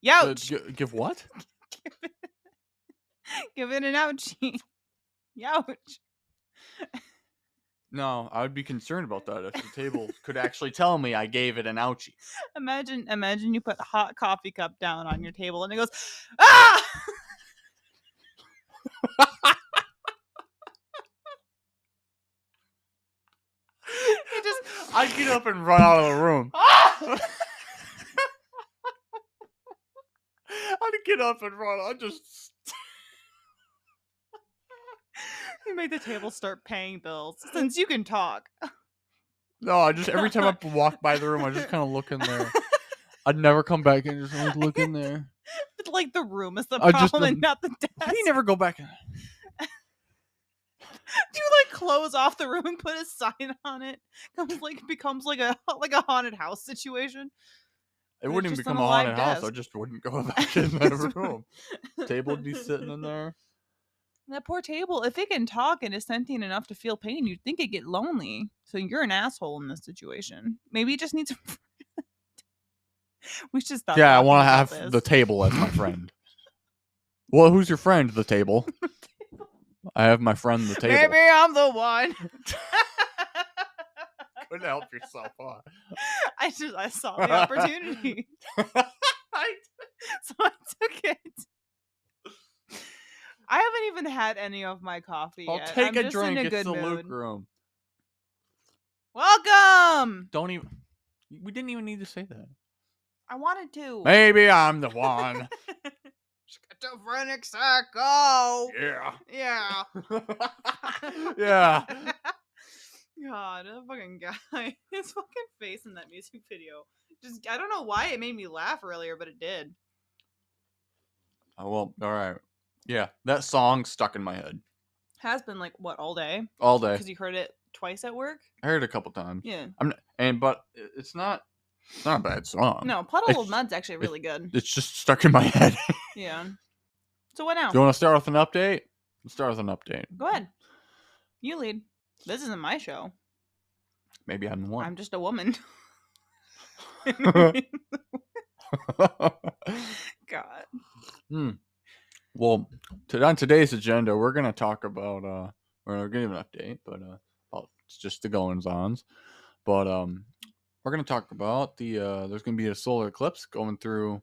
Youch. Give what? Give it an ouchie. Youch. No, I would be concerned about that if the table could actually tell me I gave it an ouchie. Imagine you put a hot coffee cup down on your table and it goes, ah! I'd get up and run out of the room. Ah! I'd get up and run. I'd just... You make the table start paying bills since you can talk. No, I just every time I walk by the room, I just kind of look in there. I'd never come back and just always look in there. But like the room is the problem and not the desk. You never go back in. Do you like close off the room and put a sign on it? Becomes like a haunted house situation. It wouldn't even become a haunted house. I just wouldn't go back in that room. Table would be sitting in there. That poor table, if it can talk and is sentient enough to feel pain, you'd think it'd get lonely. So you're an asshole in this situation. Maybe it just needs a friend. We should stop. Yeah, I want to have the table as my friend. Well, who's your friend? The table. I have my friend, the table. Maybe I'm the one. Couldn't help yourself, huh? I saw the opportunity. So I took it. I haven't even had any of my coffee yet. I'll take I'm a just drink. in a It's good the mood. Luke room. Welcome. Don't even. We didn't even need to say that. I wanted to. Maybe I'm the one. Schizophrenic psycho. Yeah. Yeah. Yeah. God, that fucking guy. His fucking face in that music video. I don't know why it made me laugh earlier, but it did. Oh, well, all right. Yeah, that song stuck in my head. Has been like, what, all day? All day. Because you heard it twice at work? I heard it a couple times. Yeah. But it's not a bad song. No, Puddle of Mud's actually really good. It's just stuck in my head. Yeah. So what now? Do you want to start with an update? Let's start with an update. Go ahead. You lead. This isn't my show. Maybe I'm the one. I'm just a woman. God. Well, on today's agenda, we're going to talk about, we're going to give an update, but it's just the goings-ons. But we're going to talk about there's going to be a solar eclipse going through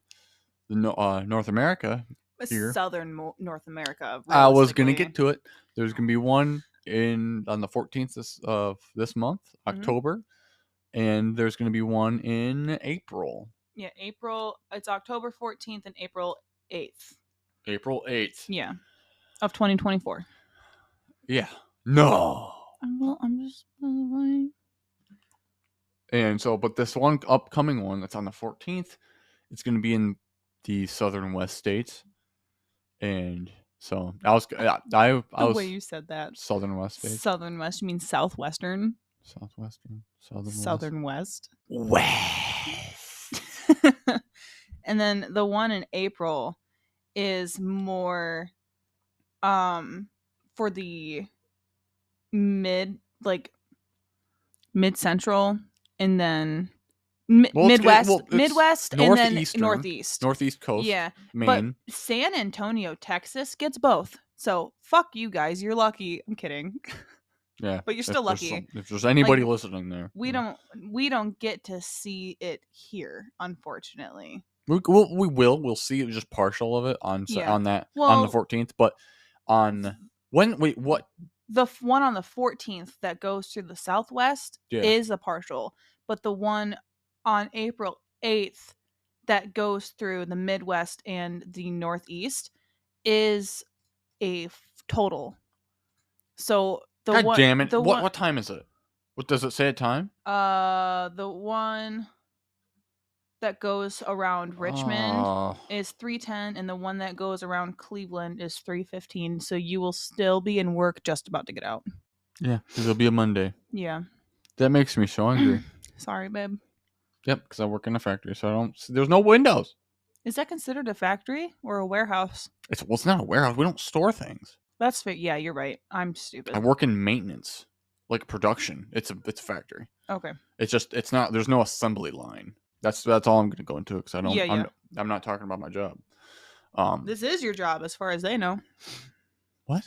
the North America here. Southern North America. I was going to get to it. There's going to be one on the 14th of this month, October, and there's going to be one in April. Yeah, April. It's October 14th and April 8th. April 8th. Yeah. Of 2024. Yeah. No. I'm just... And so, but this one upcoming one that's on the 14th, it's going to be in the southern west states. And so I was the way you said that. Southern west states. Southern west, you mean southwestern? Southwestern. Southern west. West. And then the one in April is more for the mid central and then Midwest and then Northeast coast. Yeah, Maine. But San Antonio, Texas gets both. So fuck you guys, you're lucky. I'm kidding. Yeah, but you're still lucky. If there's anybody listening there, we don't get to see it here, unfortunately. We'll see it just partial of it on the 14th, but on what? The one on the 14th that goes through the southwest is a partial, but the one on April 8th that goes through the Midwest and the Northeast is a total. So God damn it! What time is it? What does it say at time? The one that goes around Richmond is 3:10, and the one that goes around Cleveland is 3:15. So you will still be in work just about to get out. Yeah, because it'll be a Monday. Yeah. That makes me so angry. Sorry, babe. Yep, because I work in a factory, so there's no windows. Is that considered a factory or a warehouse? It's not a warehouse. We don't store things. That's fair. Yeah, you're right. I'm stupid. I work in maintenance, like production. It's a factory. Okay. It's not. There's no assembly line. That's all I'm going to go into because I don't. Yeah. I'm not talking about my job. This is your job, as far as they know. What?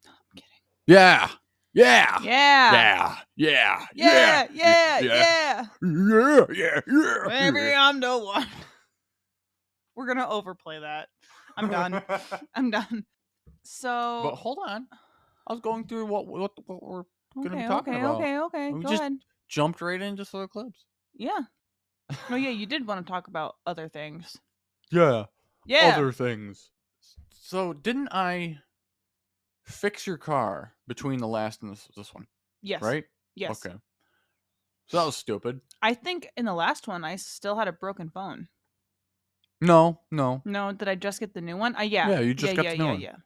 I'm kidding. Yeah. Yeah. Yeah. Yeah. Yeah. Yeah. Yeah. Maybe I'm the one. We're gonna overplay that. I'm done. I'm done. So, but hold on. I was going through what we're going to be talking about. Okay. We Go just ahead. jumped right into solar eclipse. Yeah. Oh yeah, you did want to talk about other things. Yeah. Yeah. Other things. So didn't I fix your car between the last and this one? Yes. Right? Yes. Okay. So that was stupid. I think in the last one I still had a broken phone. No. No, did I just get the new one? Yeah. Yeah, you just got the new one. Yeah.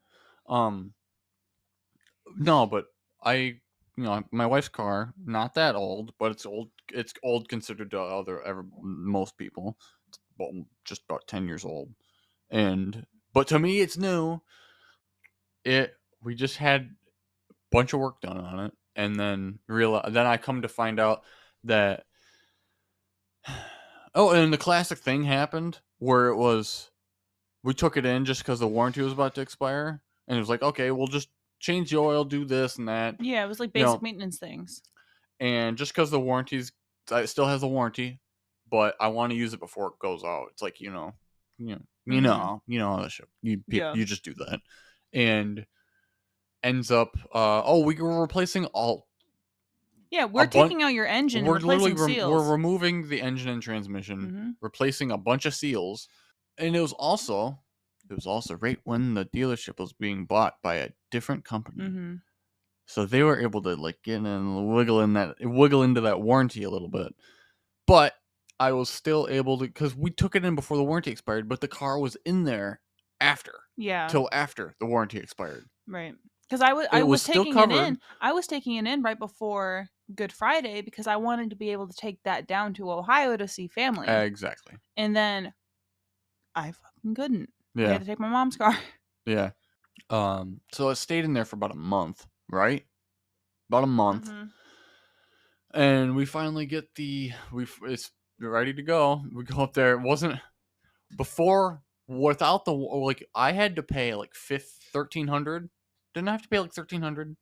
No, but my wife's car, not that old, but it's old. It's old considered to most people. It's just about 10 years old. But to me, it's new. We just had a bunch of work done on it, and then I come to find out that and the classic thing happened where we took it in just because the warranty was about to expire, and it was like, okay, we'll just change the oil, do this and that. Yeah, it was like basic maintenance things. And just because it still has a warranty, but I want to use it before it goes out. It's like, you know how the shit. You just do that, and ends up, we were replacing all. Yeah, we're taking out your engine. We're replacing seals. We're removing the engine and transmission, replacing a bunch of seals, and it was also right when the dealership was being bought by a different company. So they were able to like get in and wiggle into that warranty a little bit. But I was still able to, because we took it in before the warranty expired, but the car was in there after. Yeah. Till after the warranty expired. Right. Because I was taking it in. I was taking it in right before Good Friday because I wanted to be able to take that down to Ohio to see family. Exactly. And then I fucking couldn't. Yeah. I had to take my mom's car. Yeah. So it stayed in there for about a month, right? About a month. And we finally get it's ready to go. We go up there. It wasn't before without I had to pay like $1,300. Didn't I have to pay like $1,300?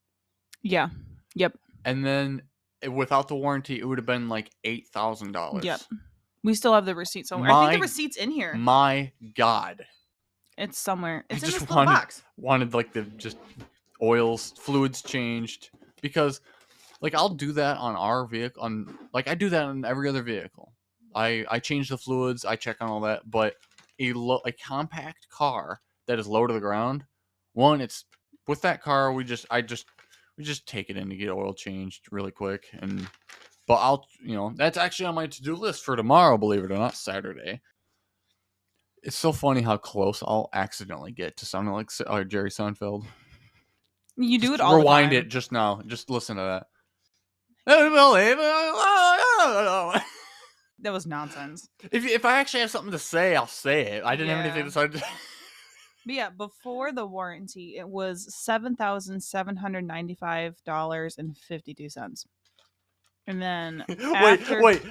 Yeah. Yep. And then without the warranty, it would have been like $8,000. Yep. We still have the receipt somewhere. I think the receipt's in here. My God. It's somewhere. It's in this little box. Wanted like the just fluids changed because like I'll do that on our vehicle I do that on every other vehicle. I change the fluids, I check on all that, but a compact car that is low to the ground, it's with that car we just take it in to get oil changed really quick but that's actually on my to-do list for tomorrow, believe it or not, Saturday. It's so funny how close I'll accidentally get to sounding like Jerry Seinfeld. You do it all the time. Rewind it just now. Just listen to that. That was nonsense. If I actually have something to say, I'll say it. I didn't have anything to say. But yeah, before the warranty, it was $7,795.52. And then after... wait.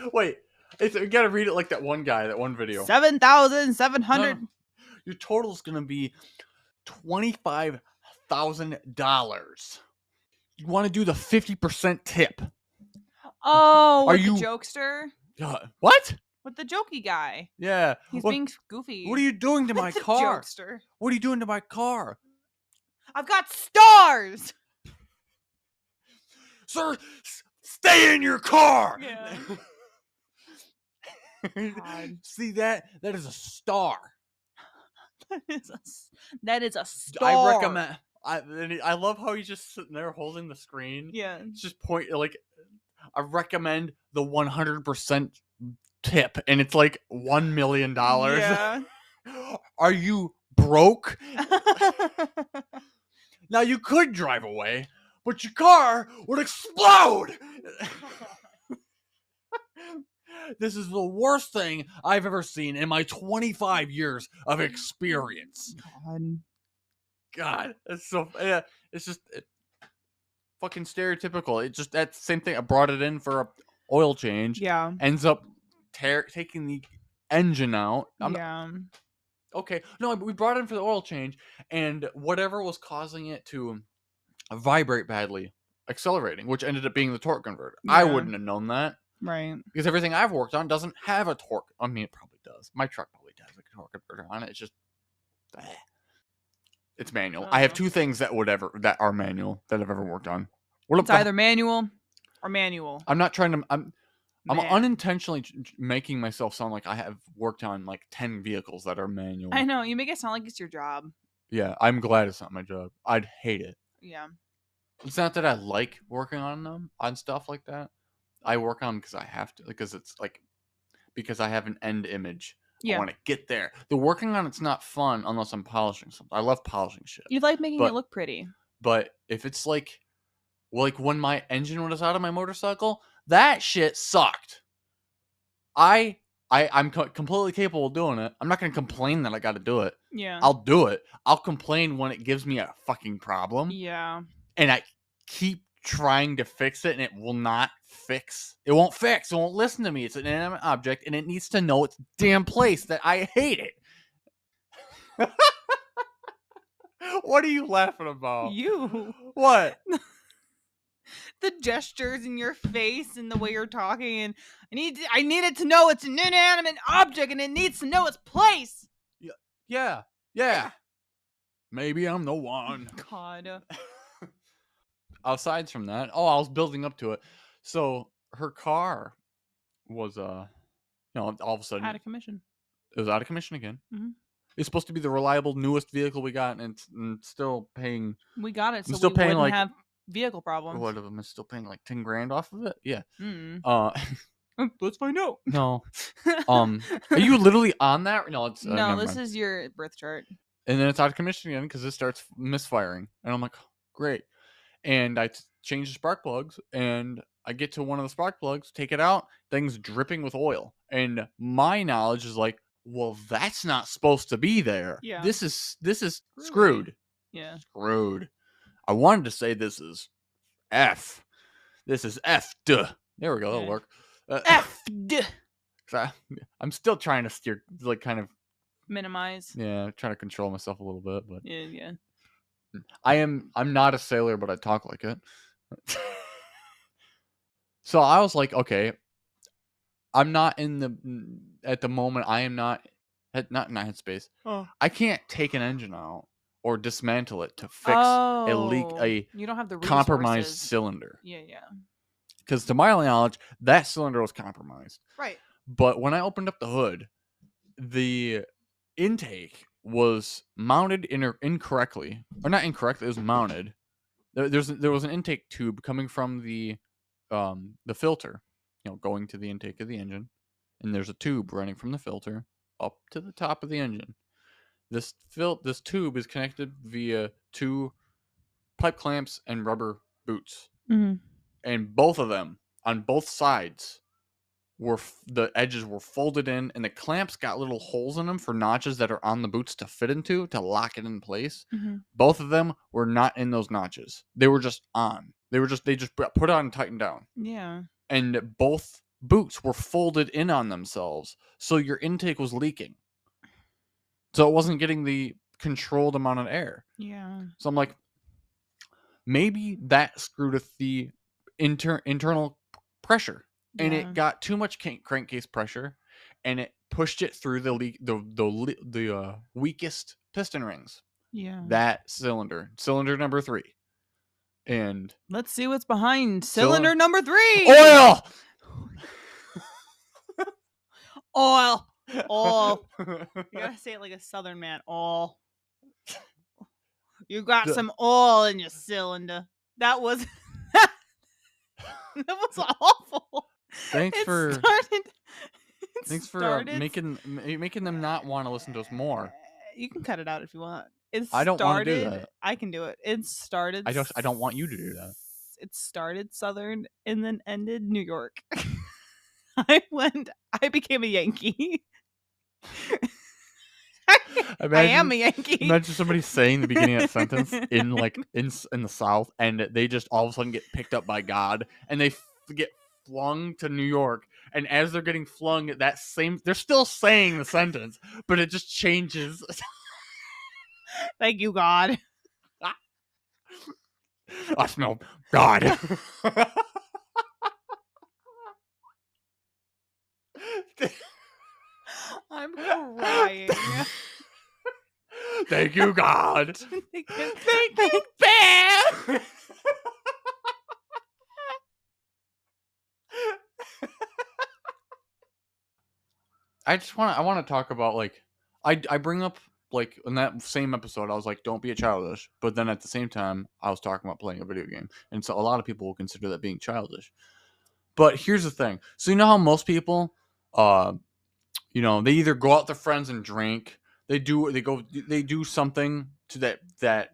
You gotta read it like that one guy, that one video. 7,700. No. Your total's gonna be $25,000. You want to do the 50% tip? Oh, the jokester? What? With the jokey guy. Yeah. He's being goofy. What are you doing to my car? Jokester. What are you doing to my car? I've got stars. Sir, stay in your car. Yeah. See that? That is a star. That is a star. I recommend. I love how he's just sitting there holding the screen. Yeah. It's just I recommend the 100% tip, and it's like $1 million. Yeah. Are you broke? Now you could drive away, but your car would explode. This is the worst thing I've ever seen in my 25 years of experience. God, it's so it's just fucking stereotypical. It's just that same thing. I brought it in for a oil change. Yeah. Ends up taking the engine out. Yeah. Okay, no, we brought it in for the oil change, and whatever was causing it to vibrate badly, accelerating, which ended up being the torque converter. I Yeah. wouldn't have known that. Right. Because everything I've worked on doesn't have a torque. I mean, it probably does. My truck probably has a torque converter on it. It's just, it's manual. I have 2 things that are manual that I've ever worked on. It's either manual or manual. I'm not trying to. I'm unintentionally making myself sound like I have worked on like 10 vehicles that are manual. I know, you make it sound like it's your job. Yeah, I'm glad it's not my job. I'd hate it. Yeah. It's not that I like working on them, on stuff like that. I work on them because I have to, because it's like, because I have an end image. Yeah. I want to get there. The working on it's not fun unless I'm polishing something. I love polishing shit. You like making it look pretty. But if it's like when my engine was out of my motorcycle, that shit sucked. I'm completely capable of doing it. I'm not going to complain that I got to do it. Yeah. I'll do it. I'll complain when it gives me a fucking problem. Yeah. And I keep trying to fix it, and it will not fix. It won't fix. It won't listen to me. It's an inanimate object, and it needs to know its damn place that I hate it. What are you laughing about? You. What? The gestures in your face and the way you're talking, and I need it to know it's an inanimate object, and it needs to know its place. Yeah. Maybe I'm the one. God. Aside from that, I was building up to it. So her car was, all of a sudden Out of commission. It was out of commission again. Mm-hmm. It's supposed to be the reliable, newest vehicle we got, and it's still paying. We got it, so still we paying wouldn't have vehicle problems. What of them is still paying like $10,000 off of it? Yeah. Let's find out. No. Are you literally on that? No, it's no. This is your birth chart. And then it's out of commission again because it starts misfiring, and I'm like, great. And I change the spark plugs, and I get to one of the spark plugs, take it out, thing's dripping with oil. And my knowledge is like, well, that's not supposed to be there. Yeah. This is screwed. Yeah. Screwed. I wanted to say this is F. This is F. Duh. There we go. That'll work. F. I'm still trying to steer, like, kind of minimize. Yeah, trying to control myself a little bit, but yeah. I'm not a sailor, but I talk like it. So I was like, okay, I'm not at the moment. I am not in that headspace. Oh. I can't take an engine out or dismantle it to fix a you don't have the compromised resources. cylinder. Yeah. Because to my knowledge, that cylinder was compromised. Right. But when I opened up the hood, the intake was mounted incorrectly, or not incorrectly. It was mounted. There was an intake tube coming from the filter, going to the intake of the engine, and there's a tube running from the filter up to the top of the engine. This tube is connected via 2 pipe clamps and rubber boots, and both of them on both sides the edges were folded in, and the clamps got little holes in them for notches that are on the boots to fit into to lock it in place. Both of them were not in those notches. They were just on. They just put on and tightened down. Yeah. And both boots were folded in on themselves, so your intake was leaking. So it wasn't getting the controlled amount of air. Yeah. So I'm like, maybe that screwed with the internal pressure. And it got too much crankcase pressure, and it pushed it through the weakest piston rings. Yeah. That cylinder number 3. And let's see what's behind cylinder number 3. Oil. Oil. You gotta say it like a Southern man. Oil. You got some oil in your cylinder. That was awful. Thanks for making them not want to listen to us more. You can cut it out if you want. I don't want to do that. I can do it. It started. I don't want you to do that. It started Southern and then ended New York. I became a Yankee. I am a Yankee. Imagine somebody saying the beginning of that sentence in the South, and they just all of a sudden get picked up by God, and they get flung to New York, and as they're getting flung, they're still saying the sentence, but it just changes. Thank you, God. I smell God. I'm crying. Thank you, God. Thank you, Thank you, Bear. I want to talk about, like, I bring up, like, in that same episode I was like, don't be a childish, but then at the same time I was talking about playing a video game, and so a lot of people will consider that being childish. But here's the thing. So you know how most people, they either go out with their friends and drink, they do something to that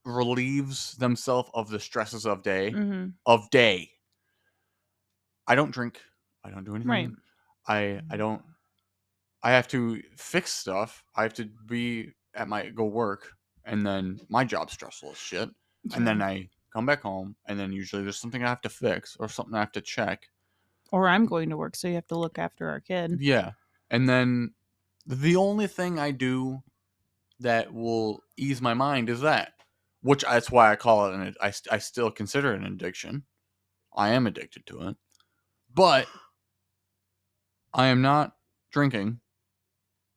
relieves themselves of the stresses of day. I don't drink. I don't do Right. anything. I don't. I have to fix stuff. I have to go work, and then my job's stressful as shit. And then I come back home, and then usually there's something I have to fix or something I have to check. Or I'm going to work, so you have to look after our kid. Yeah. And then the only thing I do that will ease my mind is that, which that's why I call it I still consider it an addiction. I am addicted to it. But I am not drinking,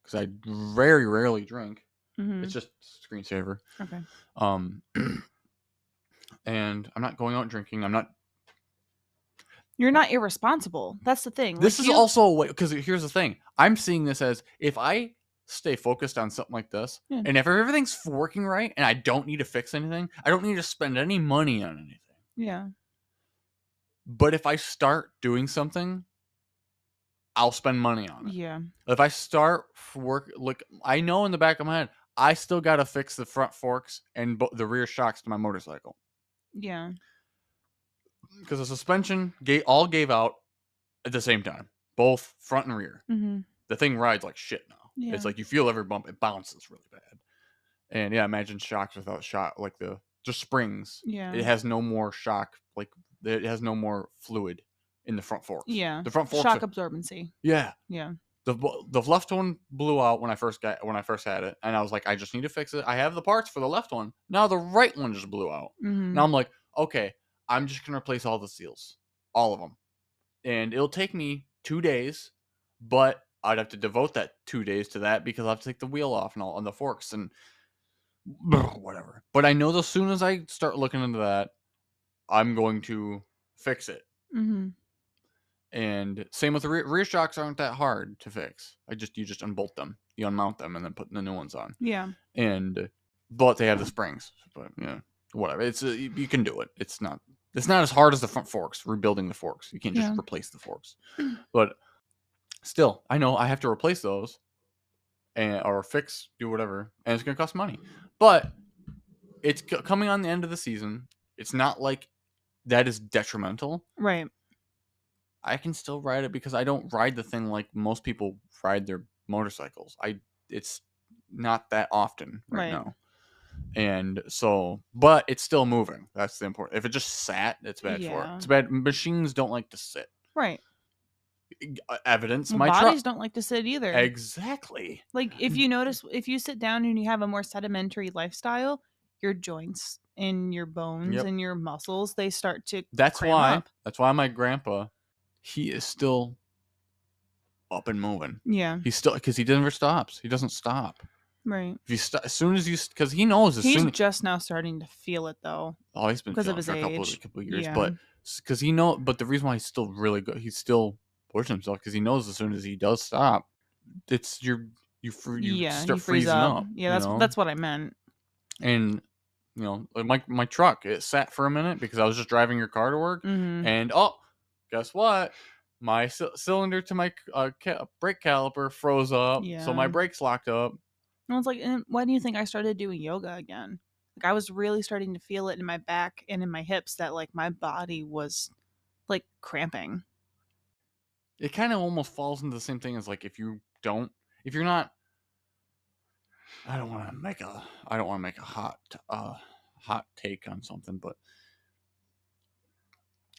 because I very rarely drink. Mm-hmm. It's just screensaver. Okay. And I'm not going out drinking. You're not irresponsible. That's the thing. This is also a way, because here's the thing. I'm seeing this as, if I stay focused on something like this, and if everything's working right, and I don't need to fix anything, I don't need to spend any money on anything. Yeah. But if I start doing something, I'll spend money on it. Yeah. If I start work, like, I know in the back of my head, I still got to fix the front forks and the rear shocks to my motorcycle. Yeah. Because the suspension all gave out at the same time, both front and rear. Mm-hmm. The thing rides like shit now. Yeah. It's like you feel every bump; it bounces really bad. And yeah, imagine shocks without shock, like just springs. Yeah. It has no more shock, like it has no more fluid in the front forks. Yeah. The front forks shock absorbency. Yeah. Yeah. The left one blew out when I first had it, and I was like, I just need to fix it. I have the parts for the left one. Now the right one just blew out. Mm-hmm. Now I'm like, okay, I'm just gonna replace all the seals, all of them, and it'll take me 2 days, but I'd have to devote that 2 days to that because I'll have to take the wheel off and all on the forks and whatever. But I know as soon as I start looking into that, I'm going to fix it. Mm-hmm. And same with the rear shocks aren't that hard to fix. You just unbolt them, you unmount them, and then put the new ones on. Yeah. But they have the springs. But yeah, whatever. It's you can do it. It's not as hard as the front forks. Rebuilding the forks, you can't just replace the forks. But still, I know I have to replace those, or do whatever, and it's gonna cost money. But it's coming on the end of the season. It's not like that is detrimental. Right. I can still ride it because I don't ride the thing like most people ride their motorcycles. It's not that often right now. And so, but it's still moving. That's the important. If it just sat, it's bad for it. It's bad. Machines don't like to sit. Right. Evidence. My bodies don't like to sit either. Exactly. Like, if you notice, if you sit down and you have a more sedimentary lifestyle, your joints and your bones and your muscles, they start to cram up. That's why my grandpa, he is still up and moving. Yeah. He's still, because he never stops. He doesn't stop. Right. If you as soon as you, because he knows he's just now starting to feel it though. Oh, he's been because of his for a age. couple of years, but because he know. But the reason why he's still really good, he's still pushing himself because he knows as soon as he does stop, it's you start freezing up. Yeah, that's what I meant. And like my truck, it sat for a minute because I was just driving your car to work, and guess what? My cylinder to my brake caliper froze up, so my brakes locked up. And I was like, why do you think I started doing yoga again? Like, I was really starting to feel it in my back and in my hips that like my body was like cramping. It kind of almost falls into the same thing as like if you're not. I don't want to make a hot take on something, but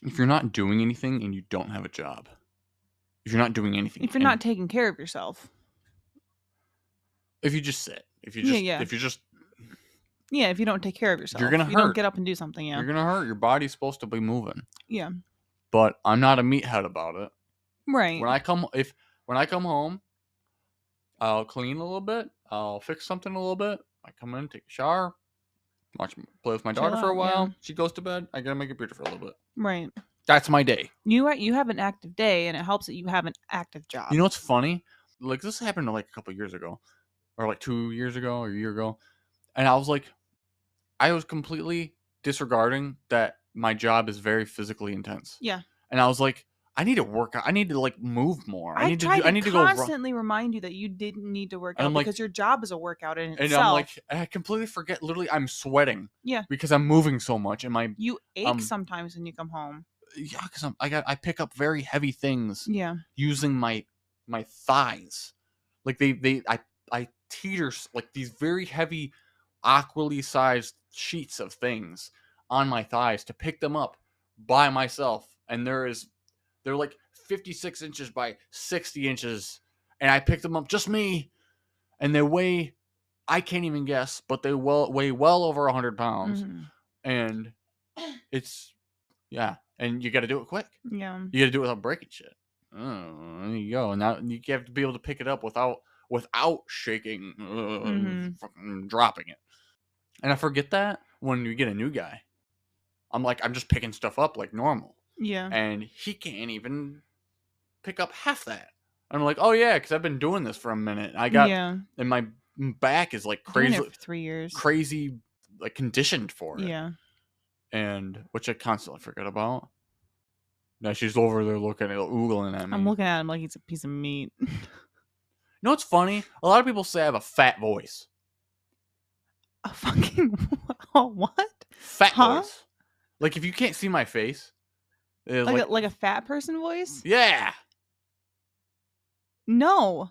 if you're not doing anything and you don't have a job, If you're not doing anything. If you're not taking care of yourself. If you just sit. If you just Yeah, if you don't take care of yourself. You're gonna hurt. You don't get up and do something, yeah. You're gonna hurt. Your body's supposed to be moving. Yeah. But I'm not a meathead about it. Right. When I come home, I'll clean a little bit. I'll fix something a little bit. I come in, take a shower, play with my daughter for a while. Yeah. She goes to bed. I gotta make a beer for a little bit. Right. That's my day. You have an active day, and it helps that you have an active job. You know what's funny? Like, this happened like a couple years ago, or like 2 years ago, or a year ago, and I was completely disregarding that my job is very physically intense. Yeah. And I was like, I need to work out. I need to like move more. I need to constantly remind you that you didn't need to work out because your job is a workout in itself. And I'm like, I completely forget. Literally, I'm sweating. Yeah. Because I'm moving so much, and you ache sometimes when you come home. Yeah, because I pick up very heavy things. Yeah. Using my thighs, like I teeter like these very heavy, awkwardly sized sheets of things on my thighs to pick them up by myself, and they're like 56 inches by 60 inches, and I picked them up, just me, and they weigh, I can't even guess, but they weigh well over 100 pounds, and it's, yeah, and you got to do it quick. Yeah. You got to do it without breaking shit. Oh, there you go. Now you have to be able to pick it up without shaking, fucking dropping it. And I forget that when you get a new guy. I'm just picking stuff up like normal. Yeah. And he can't even pick up half that. I'm like, oh yeah, because I've been doing this for a minute. And my back is like crazy. Doing it for 3 years. Crazy, like conditioned for it. Yeah. And which I constantly forget about. Now she's over there oogling at me. I'm looking at him like he's a piece of meat. You know what's funny? A lot of people say I have a fat voice. A fucking what? Fat voice. Like if you can't see my face, like a fat person voice? Yeah. No.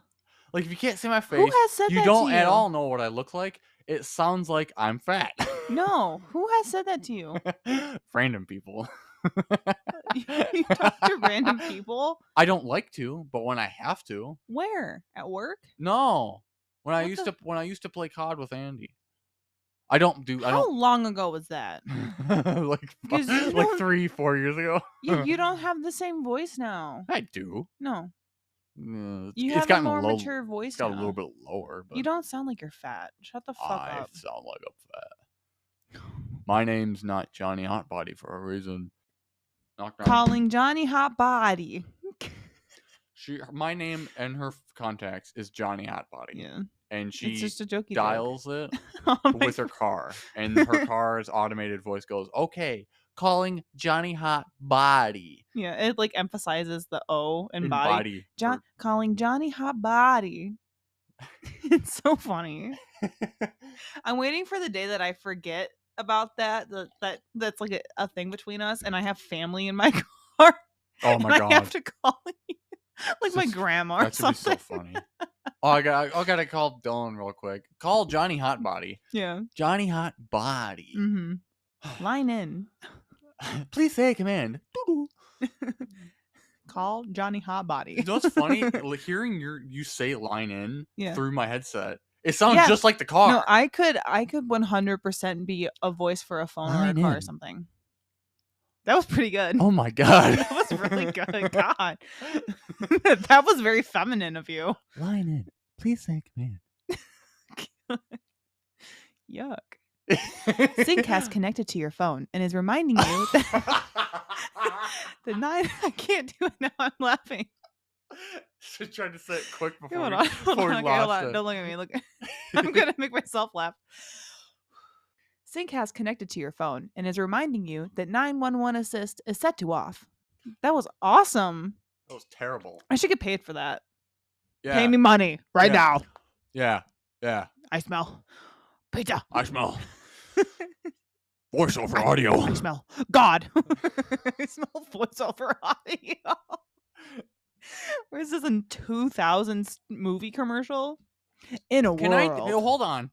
Like if you can't see my face, who has said that to you? You don't at all know what I look like. It sounds like I'm fat. No. Who has said that to you? Random people. You talk to random people? I don't like to, but when I have to. Where? At work? No. When I used to play COD with Andy. How long ago was that? like 3-4 years ago. You don't have the same voice now. I do. No. You have a more mature voice. It's got a little bit lower. But you don't sound like you're fat. Shut the fuck up. I sound like I'm fat. My name's not Johnny Hotbody for a reason. Calling Johnny Hotbody. My name and her contacts is Johnny Hotbody. Yeah. And she it's just a jokey dials joke. it with her car. And her car's automated voice goes, okay, calling Johnny Hotbody. Yeah, it like emphasizes the O in body. Calling Johnny Hotbody. It's so funny. I'm waiting for the day that I forget about that's like a thing between us, and I have family in my car. Oh my god! I have to call you like my grandma or something. That's gonna be so funny. Oh, I gotta call Dylan real quick. Call Johnny Hotbody. Yeah, Johnny Hotbody. Line in. Please say a command. Call Johnny Hotbody. You know what's funny? Hearing you say line in through my headset. It sounds just like the car. No, I could 100% be a voice for a phone or a car or something. That was pretty good. Oh my god. That was really good. God. That was very feminine of you. Line in. Please say command. Yuck. Sync has connected to your phone and is reminding you that I can't do it now. I'm laughing. Just trying to say it quick before hold on. Don't look at me. Look, I'm gonna make myself laugh. Sync has connected to your phone and is reminding you that 911 assist is set to off. That was awesome. That was terrible. I should get paid for that. Yeah. Pay me money right now. Yeah. I smell pizza. I smell voiceover audio. I smell God. I smell voiceover audio. Where's this in 2000s movie commercial? In a world. Hold on.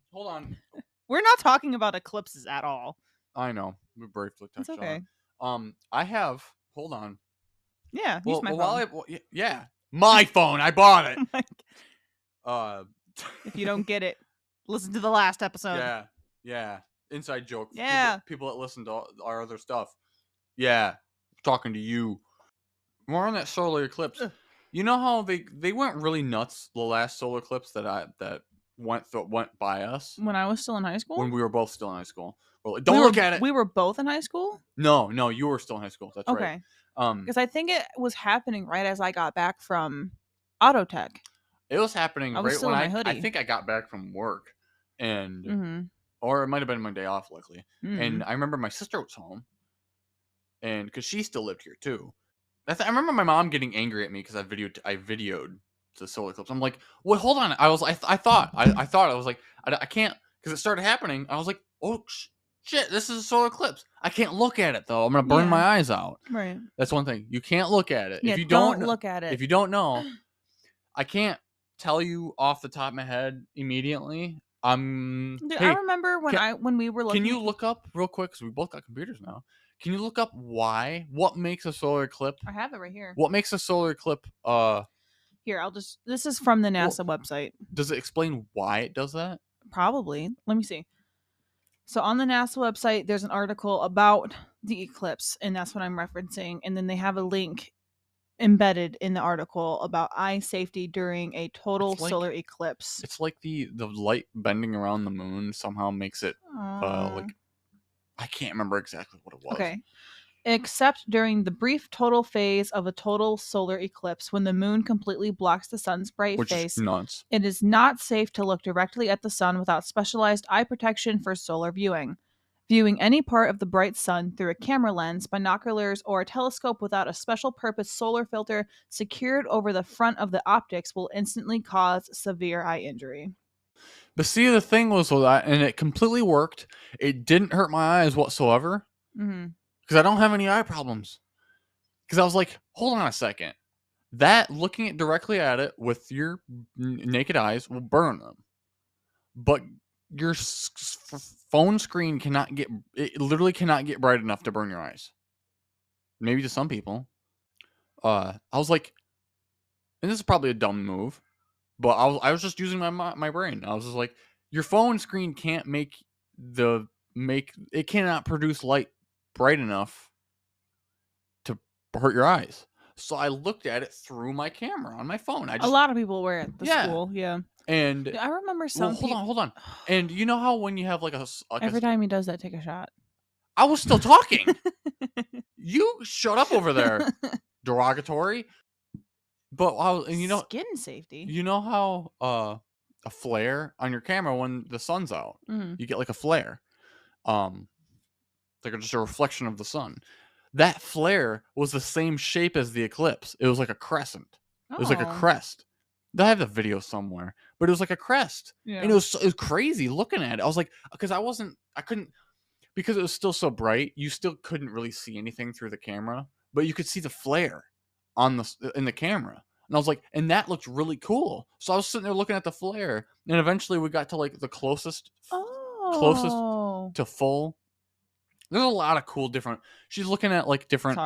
We're not talking about eclipses at all. I know. We briefly touched on it. Okay. I have. Hold on. Yeah. Use my phone. My phone. I bought it. If you don't get it, listen to the last episode. Yeah. Inside joke. Yeah. People that listen to our other stuff. Yeah. Talking to you. More on that solar eclipse. You know how they went really nuts the last solar eclipse that went by us when I was still in high school. When we were both still in high school. Well, don't look at it. We were both in high school. No, you were still in high school. That's right. Okay. Because I think it was happening right as I got back from auto tech. It was happening right when I think I got back from work, and or it might have been my day off, luckily. And I remember my sister was home, and because she still lived here too. I remember my mom getting angry at me because I videoed the solar eclipse. I'm like, wait, hold on. I thought I was like, I can't, because it started happening. I was like, oh shit, this is a solar eclipse. I can't look at it though. I'm gonna burn my eyes out. Right. That's one thing. You can't look at it. Yeah, if you don't look at it. If you don't know, I can't tell you off the top of my head immediately. Dude, I remember when we were looking. Can you look up real quick, because we both got computers now? Can you look up what makes a solar eclipse? I have it right here. What makes a solar eclipse? Here, this is from the NASA website. Does it explain why it does that? Probably. Let me see. So on the NASA website, there's an article about the eclipse, and that's what I'm referencing. And then they have a link embedded in the article about eye safety during a total solar eclipse. It's like the light bending around the moon somehow makes it like, I can't remember exactly what it was. Okay. Except during the brief total phase of a total solar eclipse, when the moon completely blocks the sun's bright face, it is not safe to look directly at the sun without specialized eye protection for solar viewing. Viewing any part of the bright sun through a camera lens, binoculars, or a telescope without a special purpose solar filter secured over the front of the optics will instantly cause severe eye injury. But see, the thing was with that, and it completely worked. It didn't hurt my eyes whatsoever. Because I don't have any eye problems. Because I was like, hold on a second. That, looking at directly at it with your naked eyes will burn them. But your phone screen literally cannot get bright enough to burn your eyes. Maybe to some people. I was like, and this is probably a dumb move, but I was just using my brain. I was just like, your phone screen can't it cannot produce light bright enough to hurt your eyes. So I looked at it through my camera on my phone. A lot of people were at the school, yeah. And I remember some people. Hold on. And you know how when you have every time he does that, take a shot. I was still talking. You shut up over there. Derogatory. But skin safety. You know how a flare on your camera when the sun's out, you get like a flare. Like just a reflection of the sun. That flare was the same shape as the eclipse. It was like a crescent. It was like a crest. I have the video somewhere, but it was like a crest. Yeah. And it was crazy looking at it. I was like, because I couldn't, because it was still so bright, you still couldn't really see anything through the camera, but you could see the flare in the camera. And I was like, and that looked really cool. So I was sitting there looking at the flare, and eventually we got to like the closest to full. There's a lot of cool different. She's looking at like different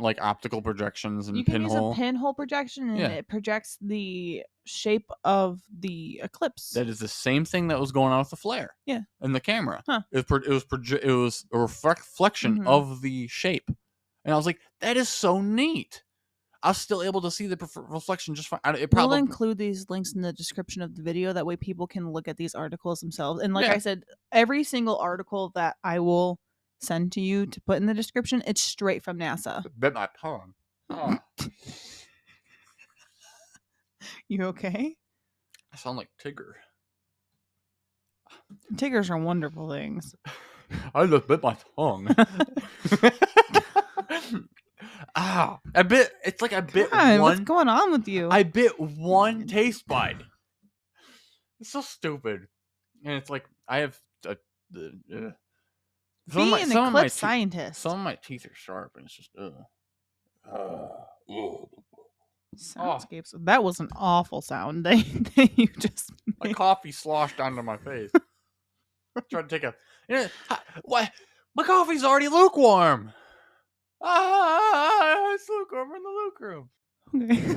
like optical projections and pinhole. You can use a pinhole projection, and it projects the shape of the eclipse. That is the same thing that was going on with the flare. Yeah, in the camera. Huh. It was a reflection of the shape, and I was like, that is so neat. I was still able to see the reflection just fine. We'll include these links in the description of the video. That way people can look at these articles themselves. And like I said, every single article that I will send to you to put in the description, it's straight from NASA. Bit my tongue. Oh. You okay? I sound like Tigger. Tigers are wonderful things. I just bit my tongue. It's like I bit one. What's going on with you? I bit one taste bud. It's so stupid. And it's like, I have be an eclipse scientist. Some of my teeth are sharp, and it's just soundscapes. That was an awful sound that you just made. My coffee sloshed onto my face. Tried to take why? My coffee's already lukewarm. It's lukewarm in the luke room. Okay.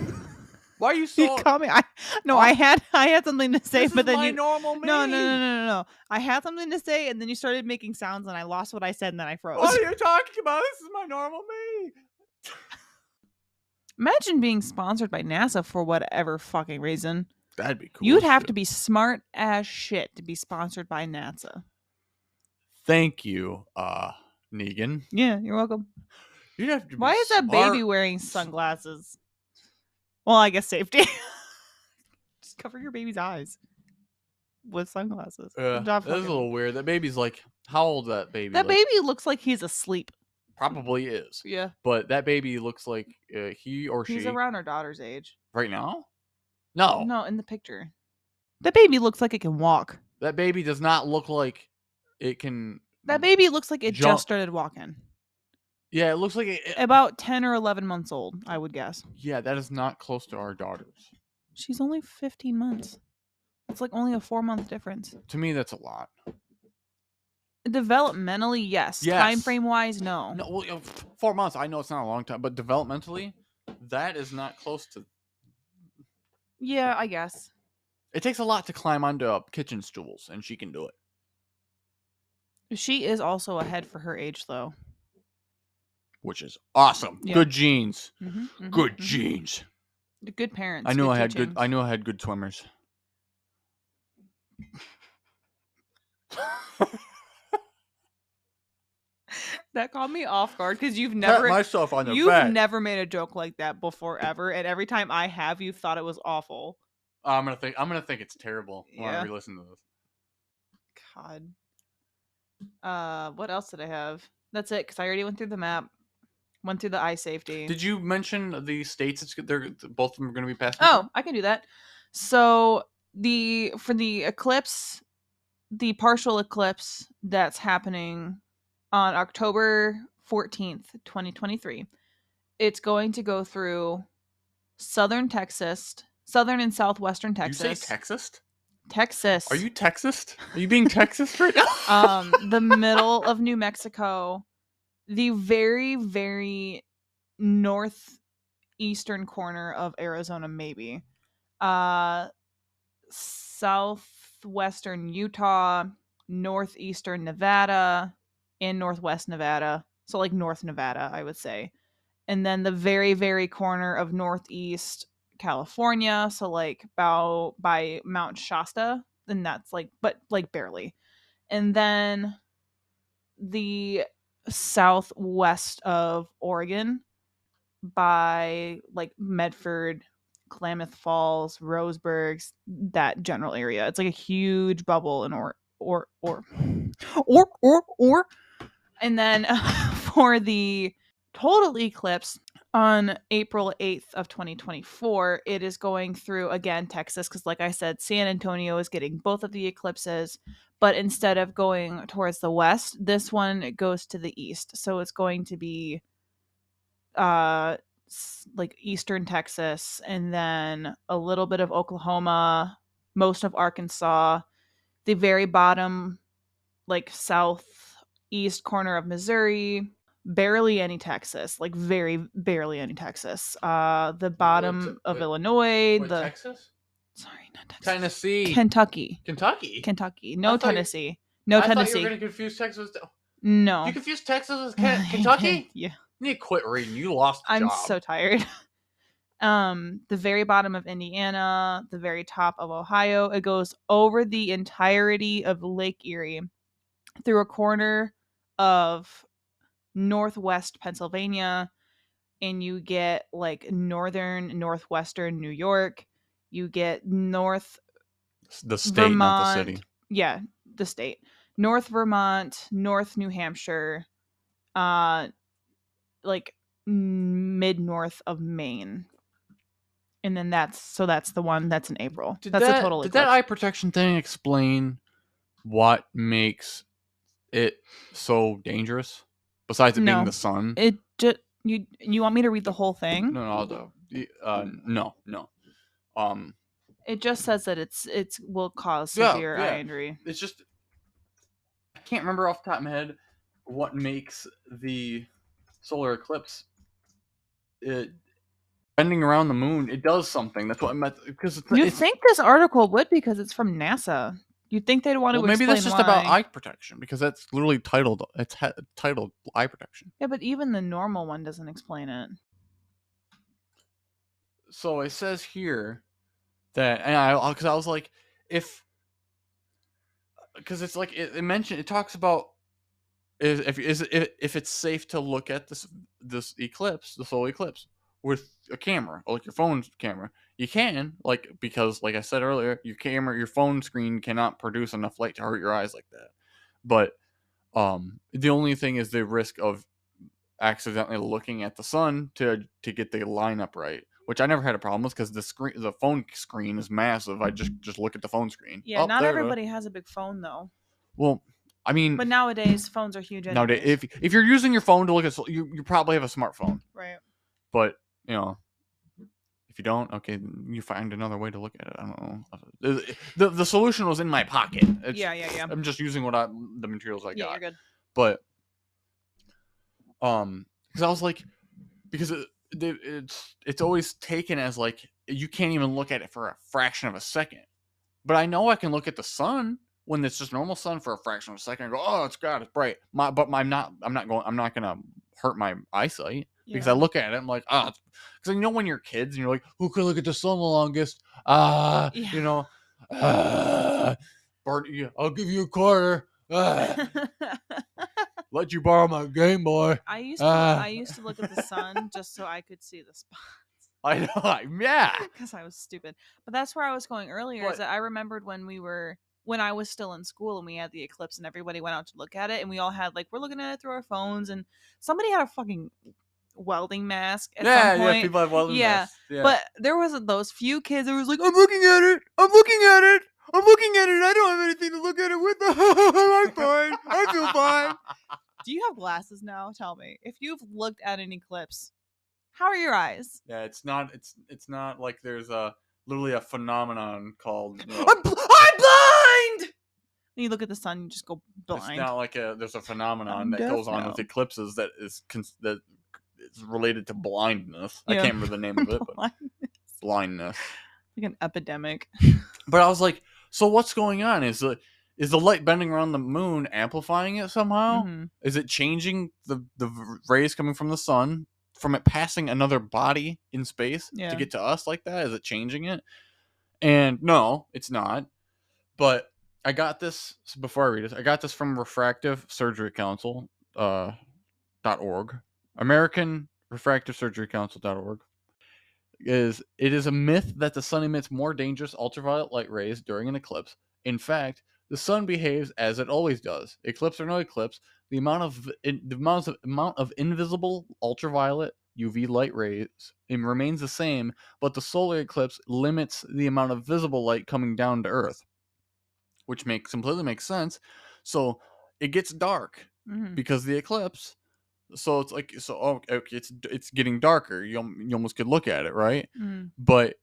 Why are you You so? call me. I had something to say, This but is then my you. normal me. No. I had something to say, and then you started making sounds, and I lost what I said, and then I froze. What are you talking about? This is my normal me. Imagine being sponsored by NASA for whatever fucking reason. That'd be cool. You'd have to be smart as shit to be sponsored by NASA. Thank you, Negan. Yeah, you're welcome. You'd have to be Why is that baby wearing sunglasses? Well, I guess safety. Just cover your baby's eyes with sunglasses. That is a little weird. That baby's like, how old is that baby? That baby looks like he's asleep. Probably is. Yeah. But that baby looks like he or she. He's around our daughter's age. Right now? No. No, in the picture. That baby looks like it can walk. That baby does not look like it can. That baby looks like it jump. just started walking. Yeah, it looks like about 10 or 11 months old, I would guess. Yeah, that is not close to our daughters. She's only 15 months. It's like only a 4-month difference. To me, that's a lot. Developmentally, yes. Time frame wise, no. No, well, 4 months. I know it's not a long time, but developmentally, that is not close to. Yeah, I guess. It takes a lot to climb onto kitchen stools, and she can do it. She is also ahead for her age, though. Which is awesome. Yeah. Good genes. Good mm-hmm. genes. Good parents. I knew I had good swimmers. That caught me off guard because you've never pat myself on the back. Never made a joke like that before ever, and every time I have, you thought it was awful. I'm gonna think it's terrible when I re-listen to this. God. What else did I have? That's it, because I already went through the map. Went through the eye safety. Did you mention the states they're both of them are going to be passing? Oh, I can do that. So for the eclipse, the partial eclipse that's happening on October 14th, 2023, it's going to go through southern and southwestern Texas. You say Texas? Texas. Are you Texas? Are you being Texas right now? The middle of New Mexico, the very, very northeastern corner of Arizona, maybe. Southwestern Utah, northeastern Nevada, and northwest Nevada. So like North Nevada, I would say. And then the very, very corner of northeast California. So like by Mount Shasta. And that's but barely. And then the southwest of Oregon by like Medford, Klamath Falls, Roseburg, that general area. It's like a huge bubble in or. And then for the total eclipse on April 8th of 2024, it is going through, again, Texas, because like I said, San Antonio is getting both of the eclipses, but instead of going towards the west, this one goes to the east. So it's going to be like eastern Texas, and then a little bit of Oklahoma, most of Arkansas, the very bottom, like southeast corner of Missouri, barely any Texas, like very barely any Texas. The bottom of Illinois, Texas? Sorry, not Texas. Tennessee. Kentucky. No, Tennessee. No, Tennessee. I thought you were going to confuse Texas. No. You confused Texas with Kentucky? Yeah. You need to quit reading. You lost the job. I'm so tired. The very bottom of Indiana, the very top of Ohio. It goes over the entirety of Lake Erie, through a corner of northwest Pennsylvania, and you get like northwestern New York. You get the state, Vermont, not the city. Yeah, the state. North Vermont, North New Hampshire, like mid-north of Maine. And then that's the one that's in April. That's a total eclipse. Did that eye protection thing explain what makes it so dangerous? Besides it being the sun? It just you want me to read the whole thing? No. It just says that it's will cause severe eye injury. It's just I can't remember off the top of my head what makes the solar eclipse bending around the moon, it does something. That's what I meant. Because You'd think this article would, because it's from NASA. You'd think they'd want to maybe that's explain just why. about eye protection, because that's literally titled. It's titled eye protection. Yeah, but even the normal one doesn't explain it. So it says here that, and because I was like, because it's like it talks about if it's safe to look at this eclipse, the solar eclipse, with a camera, or like your phone's camera. You can, because like I said earlier, your phone screen cannot produce enough light to hurt your eyes like that. But the only thing is the risk of accidentally looking at the sun to get the lineup right, which I never had a problem with, because the phone screen is massive. I just look at the phone screen. Yeah, not everybody has a big phone though. Well, I mean, but nowadays phones are huge. Nowadays, if you're using your phone to look at, you probably have a smartphone, right? But if you don't, okay, you find another way to look at it. I don't know. The solution was in my pocket. Yeah. I'm just using the materials I got. Yeah, you're good. But because I was like, because it's always taken as like you can't even look at it for a fraction of a second. But I know I can look at the sun when it's just normal sun for a fraction of a second and go, oh, it's bright. I'm not gonna hurt my eyesight, because I look at it, I'm like, because when you're kids and you're like, who can look at the sun the longest? Bart, I'll give you a quarter. Let you borrow my Game Boy. I used to look at the sun just so I could see the spots. I know, yeah. Because I was stupid. But that's where I was going earlier, is that I remembered when I was still in school and we had the eclipse and everybody went out to look at it, and we all had, we're looking at it through our phones, and somebody had a fucking welding mask at some point. Yeah, people have welding masks. Yeah. But there wasn't those few kids that was like, I'm looking at it. I don't have anything to look at it with. I'm fine. I feel fine. Do you have glasses now? Tell me. If you've looked at an eclipse, how are your eyes? Yeah, it's not like there's literally a phenomenon called I'm blind. And you look at the sun, you just go blind. It's not like there's a phenomenon that goes on with eclipses that is related to blindness. Yeah. I can't remember the name of it, but blindness. Like an epidemic. But I was like, so what's going on? Is the light bending around the moon amplifying it somehow? Mm-hmm. Is it changing the rays coming from the sun, from it passing another body in space to get to us like that? Is it changing it? And no, it's not. But I got this, before I read it, I got this from Refractive Surgery Council .org. American Refractive Surgery Council.org. It is a myth that the sun emits more dangerous ultraviolet light rays during an eclipse. In fact, the sun behaves as it always does. Eclipse or no eclipse, the amount of invisible ultraviolet UV light rays remains the same, but the solar eclipse limits the amount of visible light coming down to Earth, which completely makes sense. So it gets dark because of the eclipse. So it's like, okay, it's getting darker. You almost could look at it, right? But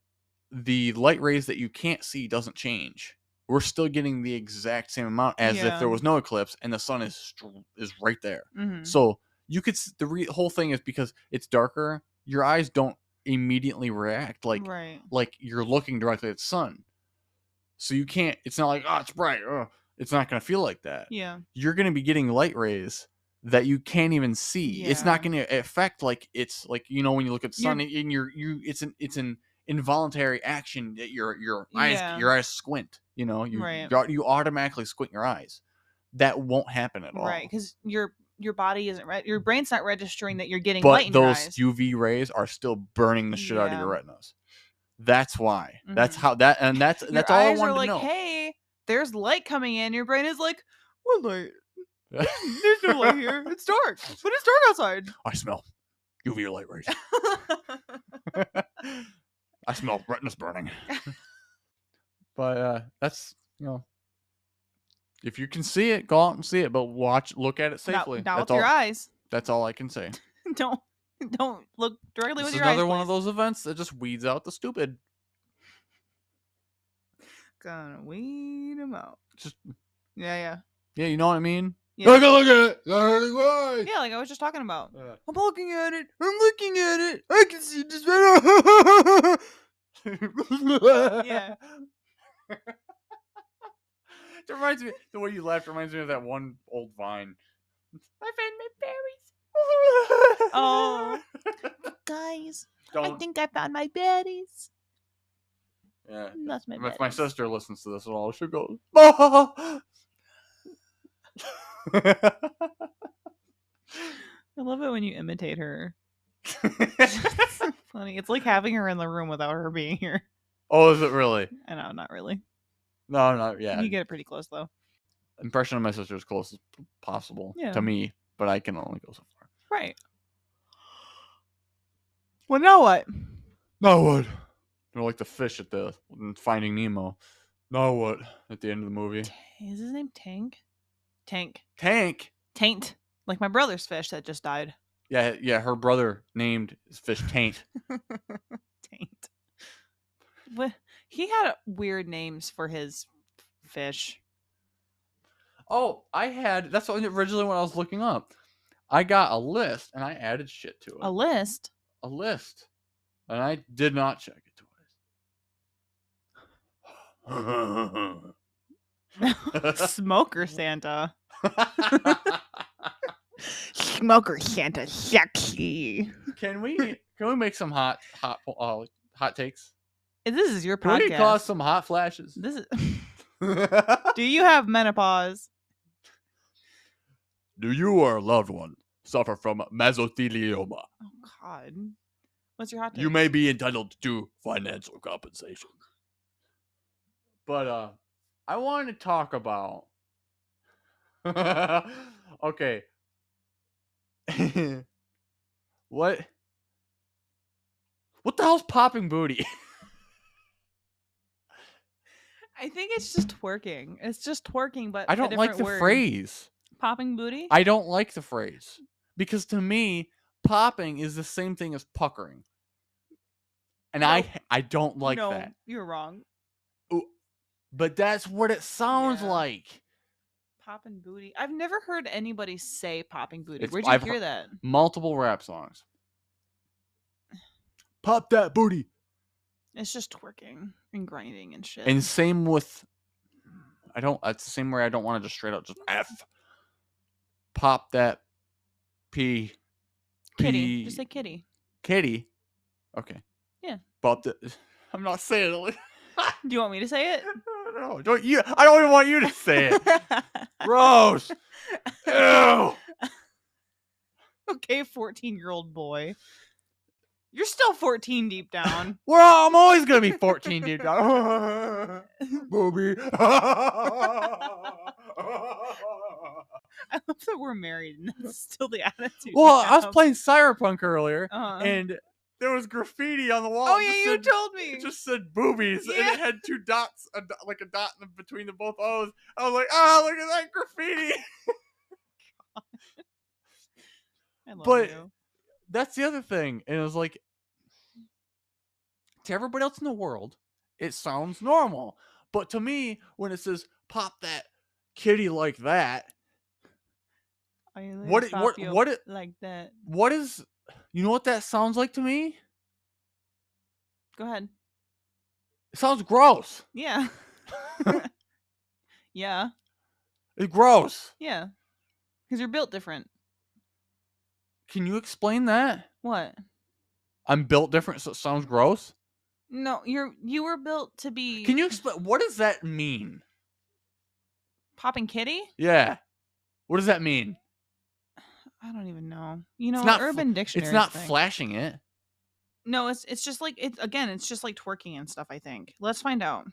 the light rays that you can't see doesn't change. We're still getting the exact same amount as if there was no eclipse, and the sun is right there. So you could, the whole thing is because it's darker, your eyes don't immediately react like you're looking directly at the sun. So you can't. It's not like, oh, it's bright. Oh, it's not going to feel like that. Yeah, you're going to be getting light rays that you can't even see. Yeah. It's not going to affect it's like, when you look at the sun, and it's an involuntary action that your eyes squint. You automatically squint your eyes. That won't happen at all. Right, because your body isn't your brain's not registering that you're getting light in your eyes. But those UV rays are still burning the shit out of your retinas. That's why. That's how that, and that's all I wanted to know. Hey, there's light coming in. Your brain is like, what light? There's no light here. It's dark. But it's dark outside. I smell UV light rays. I smell retinas burning. But that's, if you can see it, go out and see it. But look at it safely. Not with your eyes. That's all I can say. Don't look directly with your eyes. It's another one of those events that just weeds out the stupid. Gonna weed them out. Just yeah. Yeah, you know what I mean? Yeah. Look at it. Why? Yeah, like I was just talking about. I'm looking at it. I'm looking at it. I can see this better. Yeah. It reminds me, the way you laughed reminds me of that one old Vine. I found my berries. Oh, guys, I Don't. think I found my berries. Yeah. That's my If berries. my sister listens to this at all, she'll go. I love it when you imitate her. It's so funny. It's like having her in the room without her being here. Oh, is it really? I know, not really. No, not yeah. You get it pretty close though. Impression of my sister as close as possible to me, but I can only go so far. Right. Well, now what? Now what? They're like the fish at the Finding Nemo. Now what? At the end of the movie. Is his name Tank? Tank. Taint. Like my brother's fish that just died. Yeah. Her brother named his fish Taint. Taint. But he had weird names for his fish. Oh, that's what originally when I was looking up. I got a list and I added shit to it. A list? A list. And I did not check it twice. Smoker Santa. Smoker Santa sexy. Can we make some hot takes? This is your Can podcast. we cause some hot flashes? This is. Do you have menopause? Do you or a loved one suffer from mesothelioma? Oh God. What's your hot take? You may be entitled to financial compensation. But I wanted to talk about okay. What the hell's popping booty? I think it's just twerking. It's just twerking, but I don't like the phrase. Popping booty? I don't like the phrase. Because to me, popping is the same thing as puckering. And Nope. I don't like that. You're wrong. Ooh, but that's what it sounds like. Popping booty. I've never heard anybody say popping booty. It's- Where'd you I've hear heard- that? Multiple rap songs. Pop that booty. It's just twerking and grinding and shit. And same with it's the same way I don't want to just straight out just F. Pop that P. Kitty. Just say kitty. Kitty. Okay. Yeah. Pop the I'm not saying it. Do you want me to say it? No, don't you I don't even want you to say it. Gross. Ew. Okay, 14-year-old boy. You're still 14 deep down. I'm always gonna be 14 deep down. Booby. I love that we're married and that's still the attitude. Well, I was playing Cyberpunk earlier, Uh-huh. and there was graffiti on the wall. Oh yeah, you told me. It just said boobies, and Yeah. it had two dots, like a dot in between the both O's. I was like, look at that graffiti. I love But you. that's the other thing, and it was like, to everybody else in the world, it sounds normal. But to me, when it says "pop that kitty like that," like that? What is? You know what that sounds like to me? Go ahead. It sounds gross. Yeah. Yeah. It's gross. Yeah. Because you're built different. Can you explain that? What? I'm built different, so it sounds gross? No, you were built to be. Can you explain? What does that mean? Popping kitty? Yeah. What does that mean? I don't even know. You know, It's not Urban Dictionary. It's not flashing it. No, it's just like it's just like twerking and stuff, I think. Let's find out.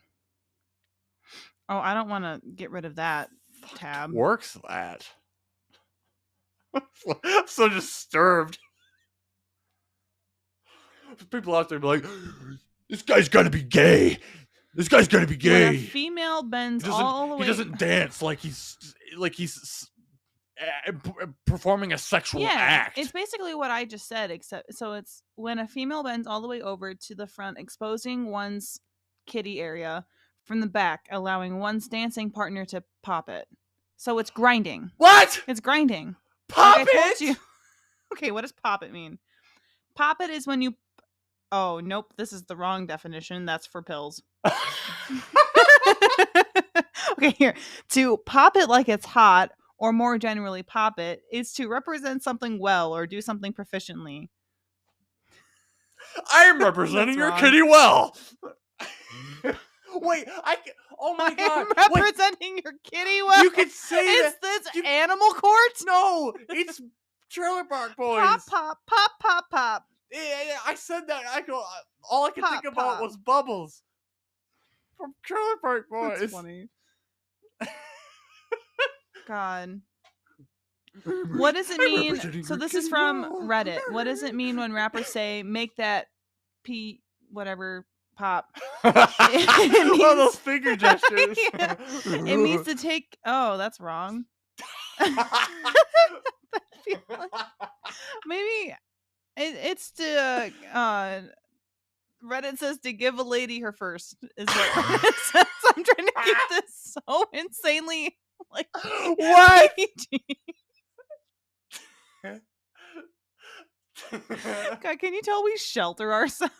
Oh, I don't want to get rid of that tab. Works that. I'm so disturbed. People out there be like, this guy's gotta be gay. This guy's gotta be gay. When a female bends all the way. He doesn't dance like he's performing a sexual act. It's basically what I just said, except so it's when a female bends all the way over to the front, exposing one's kitty area from the back, allowing one's dancing partner to pop it. So it's grinding. What? It's grinding. Pop like I told it? you. Okay, what does pop it mean? Pop it is when you... Oh, nope. This is the wrong definition. That's for pills. Okay, here. To pop it like it's hot, or more generally pop it, is to represent something well or do something proficiently. I am representing your wrong. kitty well. Wait, oh my god. I'm representing your kitty well. You could say Is that. this animal court? No, it's Trailer Park Boys. Pop, pop, pop, pop, pop. I said that. All I could think about was Bubbles from Trailer Park Boys. That's funny. God. What does it mean? So this is from Reddit. What does it mean when rappers say make that whatever pop? It means, all those finger gestures. Yeah. It means to take... Oh, that's wrong. Maybe it's to Reddit says to give a lady her first is what Reddit says. I'm trying to keep this so insanely like what? God, can you tell we shelter ourselves?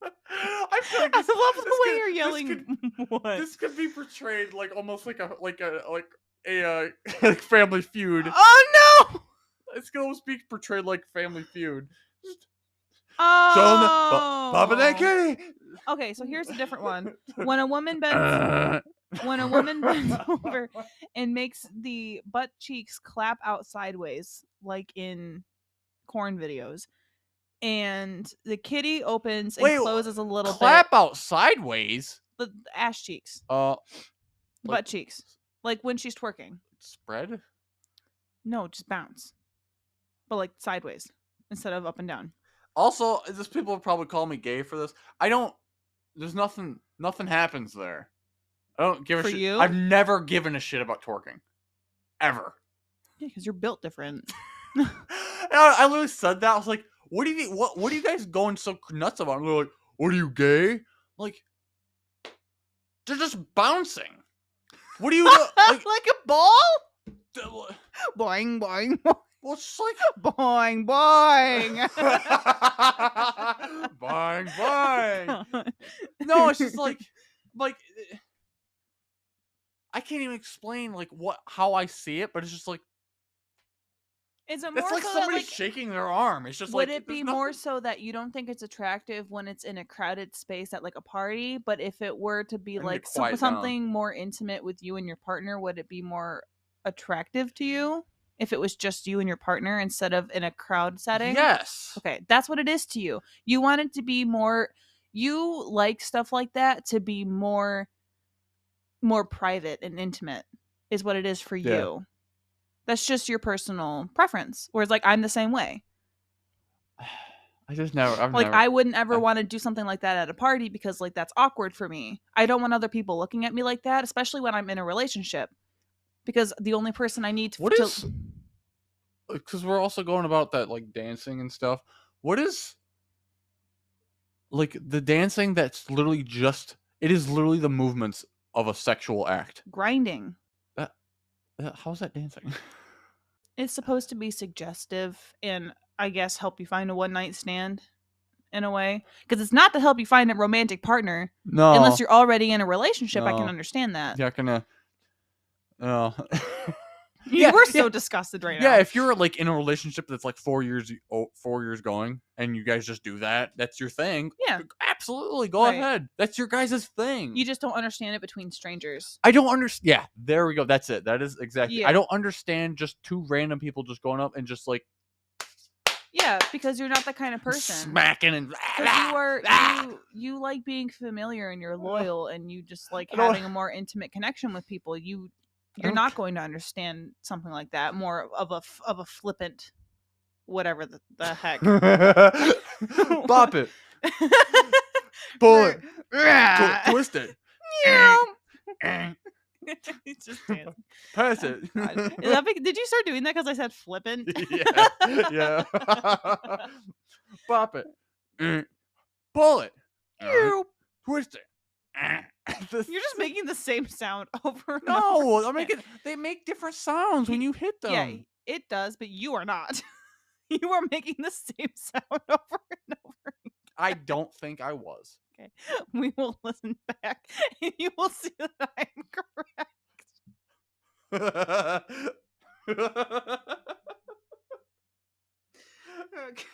I feel like I love the way you're yelling. This could be portrayed like almost like a like Family Feud. Oh no! It's gonna almost be portrayed like Family Feud. Oh, Papa that kitty. Okay, so here's a different one. When a woman bends over and makes the butt cheeks clap out sideways, like in corn videos, and the kitty opens and closes a little clap bit. Out sideways? The ass cheeks. Like, butt cheeks. Like when she's twerking. Spread? No, just bounce. But like sideways instead of up and down. Also, these people will probably call me gay for this. There's nothing happens there. I don't give a shit. You? I've never given a shit about twerking. Ever. Yeah, because you're built different. I literally said that. I was like, what are you guys going so nuts about? And they're like, what are you, gay? Like, they're just bouncing. What do you like a ball? Boing, boing, boing. Well, it's just like boing, boing. boing, boing. No, it's just like I can't even explain like how I see it, but it's just like is it more it's like so somebody that, shaking their arm. It's just would like it be more so that you don't think it's attractive when it's in a crowded space at like a party, but if it were to be like something more intimate with you and your partner, would it be more attractive to you if it was just you and your partner instead of in a crowd setting? Yes. Okay, that's what it is to you. You want it to be more... You like stuff like that to be more private and intimate is what it is for you. That's just your personal preference. Whereas like I'm the same way. I wouldn't ever want to do something like that at a party because like that's awkward for me. I don't want other people looking at me like that, especially when I'm in a relationship. Because the only person I need to... Because we're also going about that like dancing and stuff. What is like the dancing that's literally just... It is literally the movements of a sexual act. Grinding. How's that dancing? It's supposed to be suggestive and I guess help you find a one-night stand in a way. Because it's not to help you find a romantic partner. No. Unless you're already in a relationship, I can understand that. Yeah, We're so disgusted right now. Yeah, if you're like in a relationship that's like 4 years going and you guys just do that, that's your thing. Yeah. Absolutely. Go ahead. That's your guys' thing. You just don't understand it between strangers. I don't understand. Yeah, there we go. That's it. That is exactly. Yeah. I don't understand just two random people just going up and just like... Yeah, because you're not that kind of person. Smacking and... You like being familiar and you're loyal and you just like having a more intimate connection with people. You're not going to understand something like that. More of a flippant, whatever the heck. Bop it. Pull it. Twist it. He's just dancing. Pass it. Did you start doing that because I said flippant? Yeah. Bop it. Pull it. Twist it. You're just making the same sound over and over. No, they make different sounds when you hit them. Yeah, it does, but you are not. You are making the same sound over and over. I don't think I was. Okay, we will listen back, and you will see that I am correct. Okay.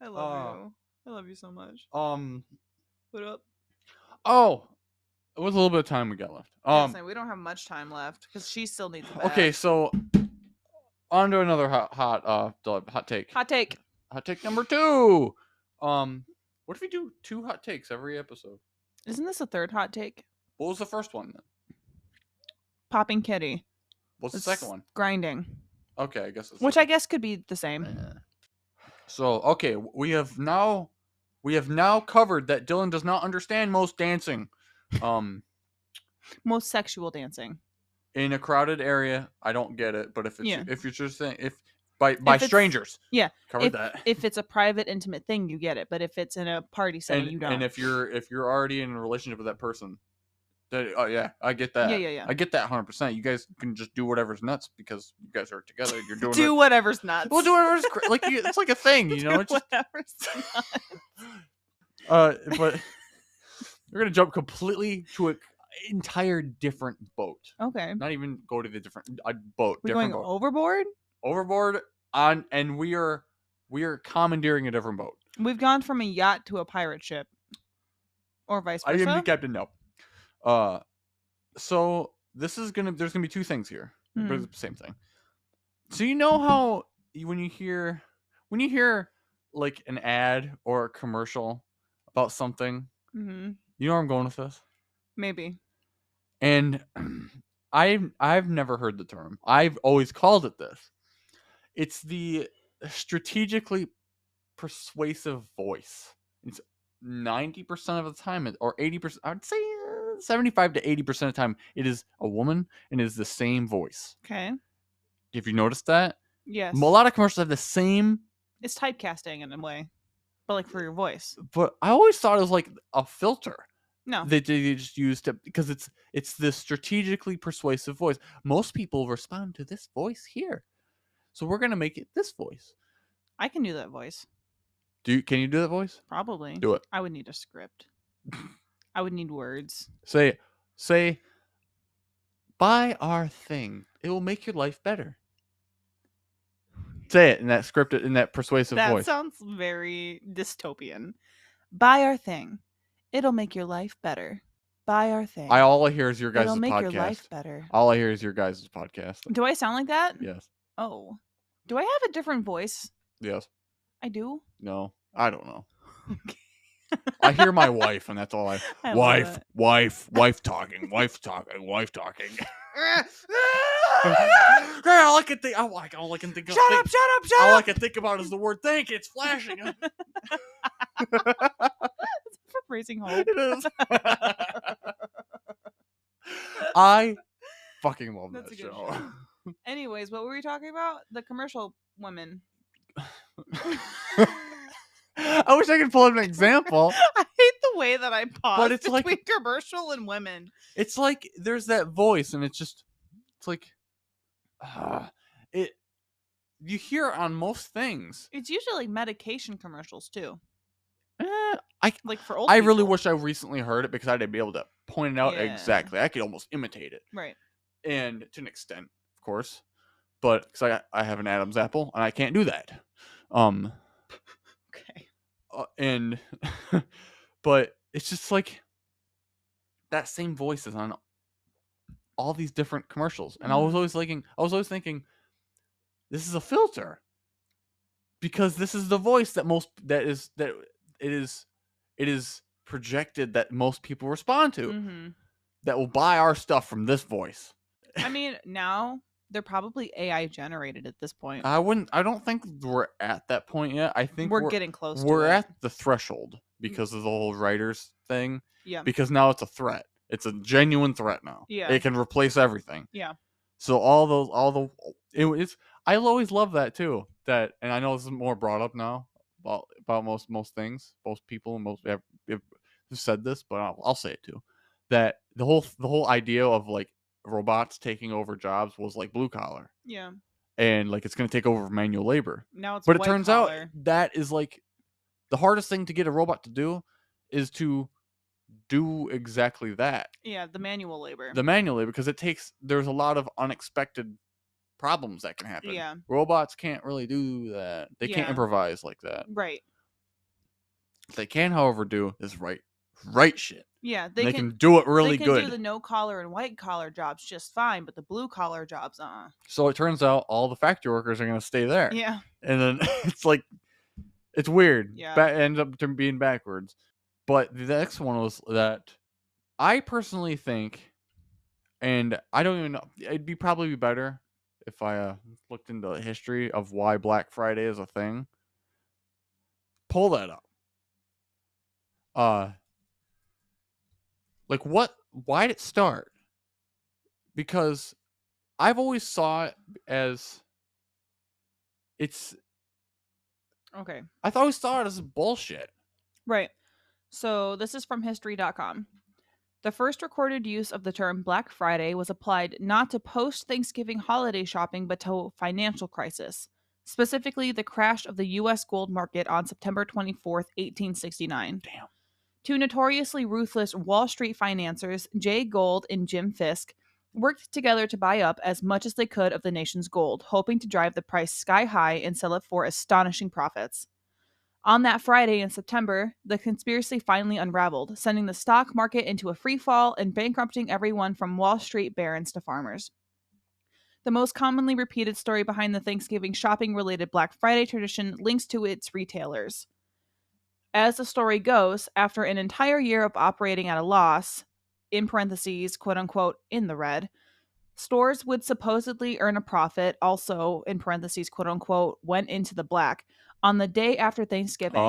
I love you. I love you so much. What up? Oh, it was a little bit of time we got left. We don't have much time left because she still needs a bath. Okay, so on to another hot take. Hot take. Hot take number 2. What if we do 2 hot takes every episode? Isn't this a third hot take? What was the first one then? Popping kitty. What's the second one? Grinding. Okay, I guess. Which I guess could be the same. So okay, we have now covered that Dylan does not understand most dancing. Most sexual dancing. In a crowded area, I don't get it. But if you're just saying by strangers, covered that. If it's a private, intimate thing, you get it. But if it's in a party setting, you don't. And if you're already in a relationship with that person, yeah, I get that. Yeah. I get that 100%. You guys can just do whatever's nuts because you guys are together. You're doing whatever's nuts. Well, do whatever's like it's like a thing, you know. It's just whatever's nuts. But we're gonna jump completely to an entire different boat. Okay. Not even go to the different boat. We're going overboard. Overboard and we are commandeering a different boat. We've gone from a yacht to a pirate ship, or vice versa. I didn't be captain. No. So there's gonna be 2 things here, but it's the same thing. So you know how when you hear like an ad or a commercial about something, you know where I'm going with this? Maybe. And I've never heard the term. I've always called it this. It's the strategically persuasive voice. It's 90% of the time, or 80%. I would say 75 to 80% of the time, it is a woman and it is the same voice. Okay. If you noticed that, yes, a lot of commercials have the same. It's typecasting in a way, but like for your voice. But I always thought it was like a filter. No, they just used it because it's the strategically persuasive voice. Most people respond to this voice here, so we're gonna make it this voice. I can do that voice. Can you do that voice? Probably. Do it. I would need a script. I would need words. Say, buy our thing. It will make your life better. Say it in that scripted, in that persuasive voice. That sounds very dystopian. Buy our thing. It'll make your life better. Buy our thing. All I hear is your guys' podcast. It'll make your life better. All I hear is your guys' podcast. Do I sound like that? Yes. Oh. Do I have a different voice? Yes. I do? No. I don't know. I hear my wife, and that's all I wife talking. Girl, all I can think. Shut up! All I can think about is the word "thank." It's flashing. It's for praising hope. It is. I fucking love that show. Anyways, what were we talking about? The commercial women. I wish I could pull up an example. I hate the way that I pause but it's between like commercial and women. It's like there's that voice, and it's like it. You hear it on most things. It's usually medication commercials too. Like for old I people. really wish I recently heard it because I'd be able to point it out exactly. I could almost imitate it, right? And to an extent, of course, but because I have an Adam's apple and I can't do that. Okay. But it's just like that same voice is on all these different commercials, and I was always thinking, this is a filter because this is the voice that it is projected that most people respond to, that will buy our stuff from this voice. I mean, now they're probably AI generated at this point. I don't think we're at that point yet. I think we're getting close. We're at the threshold because of the whole writers thing. Yeah. Because now it's a threat. It's a genuine threat now. Yeah. It can replace everything. Yeah. So I always love that too. That, and I know this is more brought up now about most things, most people, the said this, but I'll say it too. That the whole idea of like robots taking over jobs was like blue collar, Yeah. and like it's going to take over manual labor. Now it's But it white turns out collar. that is like the hardest thing to get a robot to do is to do exactly that. Yeah, the manual labor. The manual labor, because there's a lot of unexpected problems that can happen. Yeah. Robots can't really do that. They can't Yeah. improvise like that. Right. What they can, however, do is right shit. Yeah, They can do it really they can good. do the no collar and white collar jobs just fine, but the blue collar jobs, So it turns out all the factory workers are going to stay there. Yeah. And then it's like, it's weird. Yeah. Ends up being backwards. But the next one was that I personally think, and I don't even know, it'd probably be better if I looked into the history of why Black Friday is a thing. Pull that up. Like why did it start? Because I've always saw it as Okay. I always saw it as bullshit. Right. So this is from history.com. The first recorded use of the term Black Friday was applied not to post-Thanksgiving holiday shopping, but to financial crisis, specifically the crash of the U.S. gold market on September 24th, 1869. Damn. Two notoriously ruthless Wall Street financiers, Jay Gould and Jim Fisk, worked together to buy up as much as they could of the nation's gold, hoping to drive the price sky high and sell it for astonishing profits. On that Friday in September, the conspiracy finally unraveled, sending the stock market into a free fall and bankrupting everyone from Wall Street barons to farmers. The most commonly repeated story behind the Thanksgiving shopping related Black Friday tradition links to its retailers. As the story goes, after an entire year of operating at a loss, in parentheses, quote unquote, in the red, stores would supposedly earn a profit, also in parentheses, quote unquote, went into the black, on the day after Thanksgiving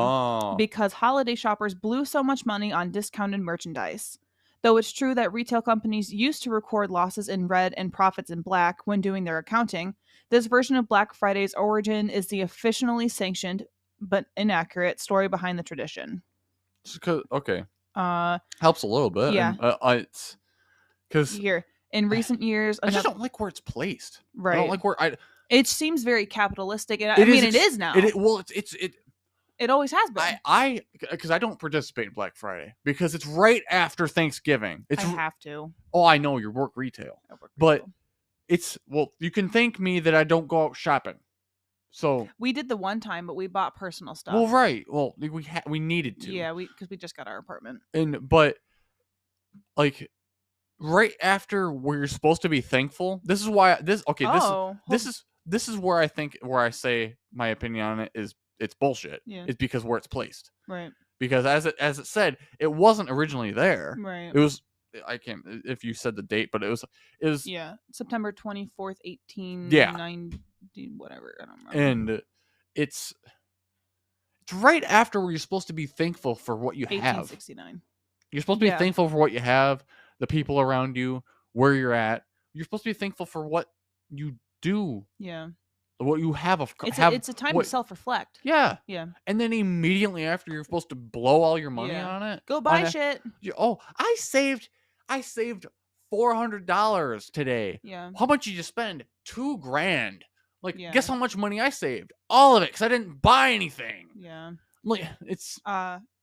because holiday shoppers blew so much money on discounted merchandise. Though it's true that retail companies used to record losses in red and profits in black when doing their accounting, this version of Black Friday's origin is the officially sanctioned but inaccurate story behind the tradition. Okay. Helps a little bit. Yeah. And, it's because here in recent years, I just don't like where it's placed. Right. I don't like where It seems very capitalistic, and it is now. It always has been. Because I don't participate in Black Friday because it's right after Thanksgiving. I have to. Oh, I know you work retail, but you can thank me that I don't go out shopping. So we did the one time, but we bought personal stuff. Well, right. Well, we needed to. Yeah, because we just got our apartment. But like right after where you're supposed to be thankful. This is why this is where I say my opinion on it is it's bullshit. Yeah. It's because where it's placed. Right. Because as it said, it wasn't originally there. Right. It was I can't if you said the date, but it was September 24th, 1890 whatever, I don't remember. And it's right after where you're supposed to be thankful for what you have. 1869. You're supposed to be thankful for what you have, the people around you, where you're at. You're supposed to be thankful for what you do. Yeah. What you have. It's a time to self-reflect. Yeah. Yeah. And then immediately after, you're supposed to blow all your money on it. Go buy shit. I saved $400 today. Yeah. How much did you spend? $2,000. Like, guess how much money I saved? All of it, because I didn't buy anything. Yeah. Like, it's...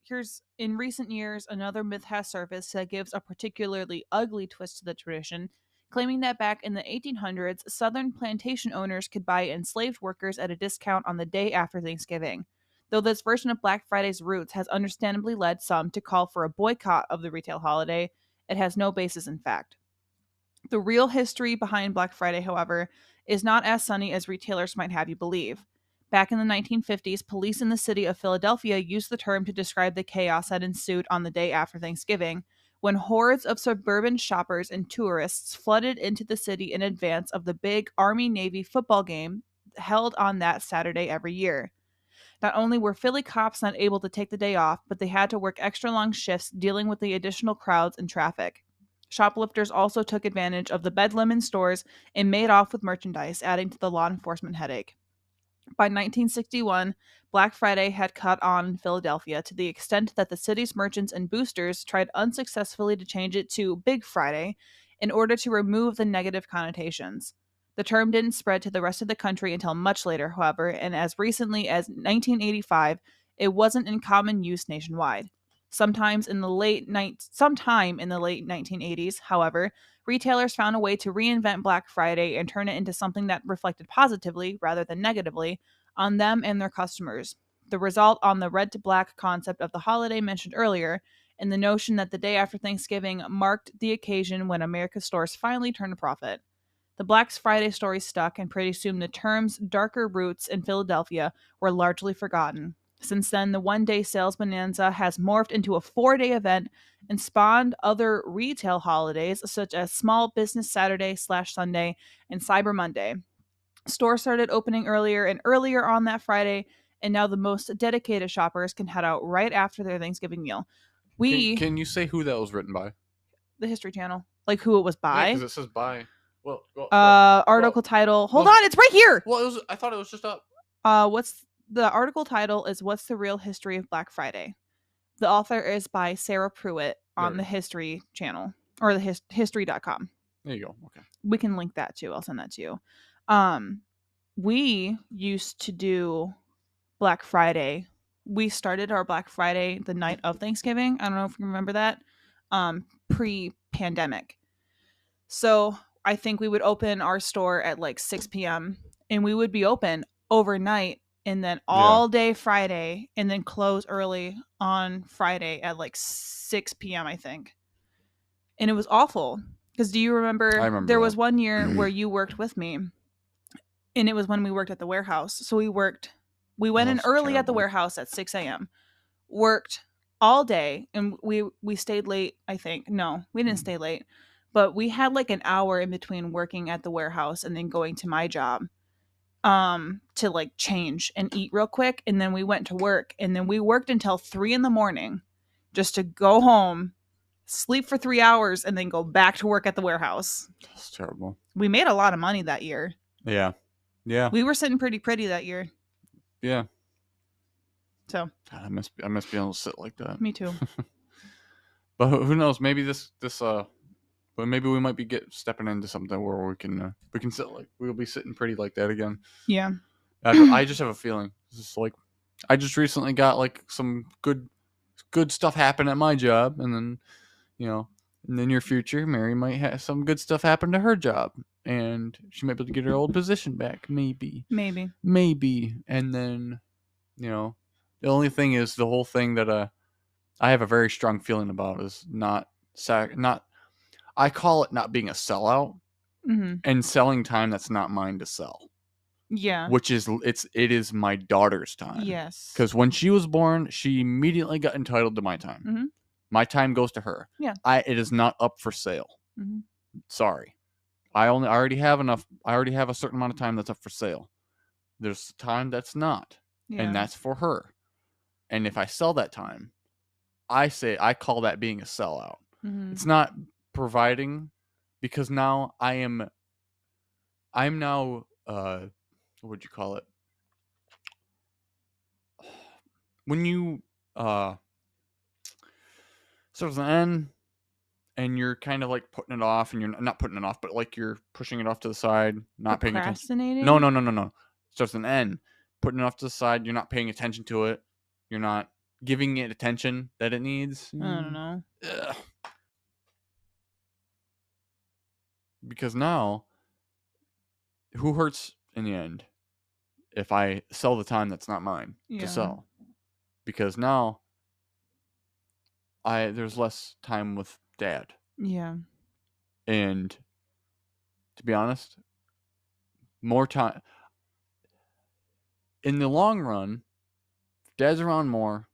Here's, in recent years, another myth has surfaced that gives a particularly ugly twist to the tradition, claiming that back in the 1800s, Southern plantation owners could buy enslaved workers at a discount on the day after Thanksgiving. Though this version of Black Friday's roots has understandably led some to call for a boycott of the retail holiday, it has no basis in fact. The real history behind Black Friday, however, is not as sunny as retailers might have you believe. Back in the 1950s, police in the city of Philadelphia used the term to describe the chaos that ensued on the day after Thanksgiving, when hordes of suburban shoppers and tourists flooded into the city in advance of the big Army-Navy football game held on that Saturday every year. Not only were Philly cops not able to take the day off, but they had to work extra long shifts dealing with the additional crowds and traffic. Shoplifters also took advantage of the bedlam in stores and made off with merchandise, adding to the law enforcement headache. By 1961, Black Friday had caught on in Philadelphia to the extent that the city's merchants and boosters tried unsuccessfully to change it to Big Friday in order to remove the negative connotations. The term didn't spread to the rest of the country until much later, however, and as recently as 1985, it wasn't in common use nationwide. Sometime in the late 1980s, however, retailers found a way to reinvent Black Friday and turn it into something that reflected positively rather than negatively on them and their customers. The result on the red to black concept of the holiday mentioned earlier, and the notion that the day after Thanksgiving marked the occasion when America's stores finally turned a profit. The Black Friday story stuck, and pretty soon the term's darker roots in Philadelphia were largely forgotten. Since then, the one-day sales bonanza has morphed into a 4-day event and spawned other retail holidays such as Small Business Saturday/Sunday and Cyber Monday. Stores started opening earlier and earlier on that Friday, and now the most dedicated shoppers can head out right after their Thanksgiving meal. Can you say who that was written by? The History Channel, like who it was Yeah, by. because it says by. Well, Article title. Hold on, it's right here. Well, I thought it was just up. What's the article title is What's the Real History of Black Friday? The author is by Sarah Pruitt on the History Channel or the history.com. There you go. Okay. We can link that too. I'll send that to you. We used to do Black Friday. We started our Black Friday the night of Thanksgiving. I don't know if you remember that. Pre-pandemic. So I think we would open our store at like 6 p.m. and we would be open overnight and then all day Friday and then close early on Friday at like 6 p.m. I think. And it was awful because do you remember, I remember there that. was one year where you worked with me and it was when we worked at the warehouse. So we went in early at the warehouse at 6 a.m. worked all day and we stayed late. I think no, we didn't stay late, but we had like an hour in between working at the warehouse and then going to my job to like change and eat real quick, and then we went to work, and then we worked until 3 a.m. just to go home, sleep for 3 hours, and then go back to work at the warehouse. That's terrible. We made a lot of money that year. Yeah. We were sitting pretty that year. Yeah. So God, I must be able to sit like that. Me too. But who knows? Maybe but maybe we might be stepping into something where we can sit like we'll be sitting pretty like that again. Yeah. I just have a feeling. It's just like I just recently got like some good stuff happen at my job, and then in the near future, Mary might have some good stuff happen to her job, and she might be able to get her old position back. Maybe. And then, the only thing is the whole thing that I have a very strong feeling about is not. I call it not being a sellout and selling time that's not mine to sell. Yeah. Which is it is my daughter's time. Yes. Because when she was born, she immediately got entitled to my time. Mm-hmm. My time goes to her. Yeah. It is not up for sale. Mm-hmm. Sorry. I already have enough. I already have a certain amount of time that's up for sale. There's time that's not. Yeah. And that's for her. And if I sell that time, I call that being a sellout. Mm-hmm. It's not providing, because now I'm now what would you call it? When you start with an N and you're kind of like putting it off, and you're not putting it off, but like you're pushing it off to the side, not paying attention. No. Starts with an N. Putting it off to the side, you're not paying attention to it. You're not giving it attention that it needs. I don't know. Ugh. Because now, who hurts in the end if I sell the time that's not mine to sell? Because now there's less time with Dad. Yeah. And to be honest, more time. In the long run, if Dad's around more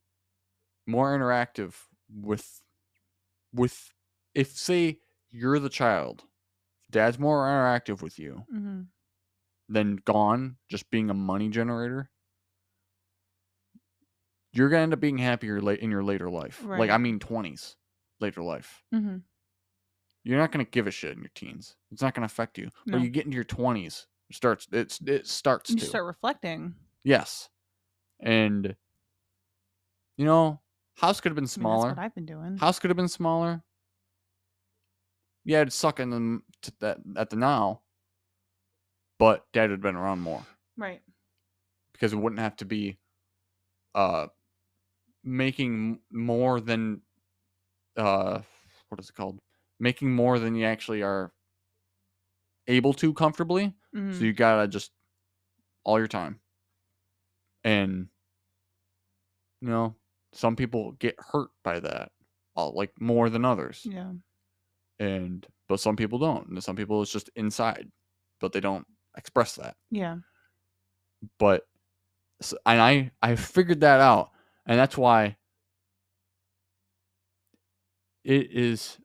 interactive with if say you're the child, Dad's more interactive with you than gone, just being a money generator, you're gonna end up being happier in your later life. Right. Like, I mean 20s, later life. Mm-hmm. You're not gonna give a shit in your teens. It's not gonna affect you. No. But you get into your 20s, you start reflecting. Yes. And, house could have been I mean, that's what smaller. I've been doing. House could have been smaller. Yeah, it'd suck in at the now, but Dad would have been around more. Right. Because it wouldn't have to be making more than, what is it called? Making more than you actually are able to comfortably. So you gotta just all your time. And, some people get hurt by that, like more than others. Yeah. But some people don't. And some people it's just inside, but they don't express that. Yeah. But, and I figured that out. And that's why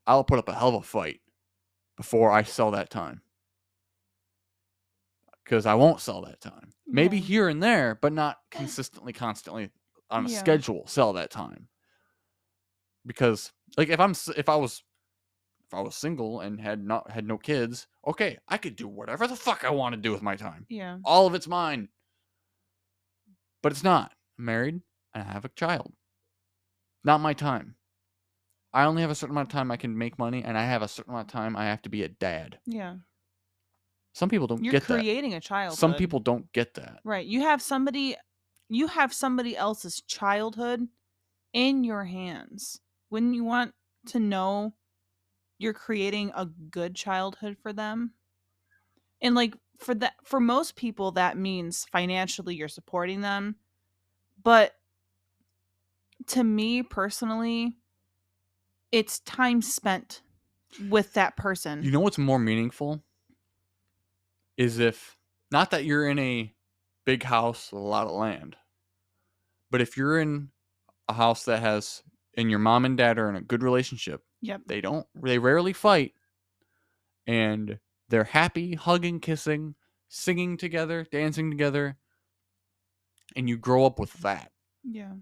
I'll put up a hell of a fight before I sell that time. Because I won't sell that time. Maybe here and there, but not consistently, constantly on a schedule sell that time. Because like if I was single and had no kids, okay, I could do whatever the fuck I want to do with my time. Yeah. All of it's mine. But it's not. I'm married and I have a child. Not my time. I only have a certain amount of time I can make money, and I have a certain amount of time I have to be a dad. Yeah. Some people don't You're get that. You're creating a childhood. Some people don't get that. Right. You have somebody else's childhood in your hands. When you want to know you're creating a good childhood for them. And like for most people that means financially you're supporting them. But to me personally, it's time spent with that person. You know what's more meaningful? Is if, not that you're in a big house with a lot of land, but if you're in a house that has, and your mom and dad are in a good relationship. Yep. They rarely fight, and they're happy, hugging, kissing, singing together, dancing together, and you grow up with that. Yeah.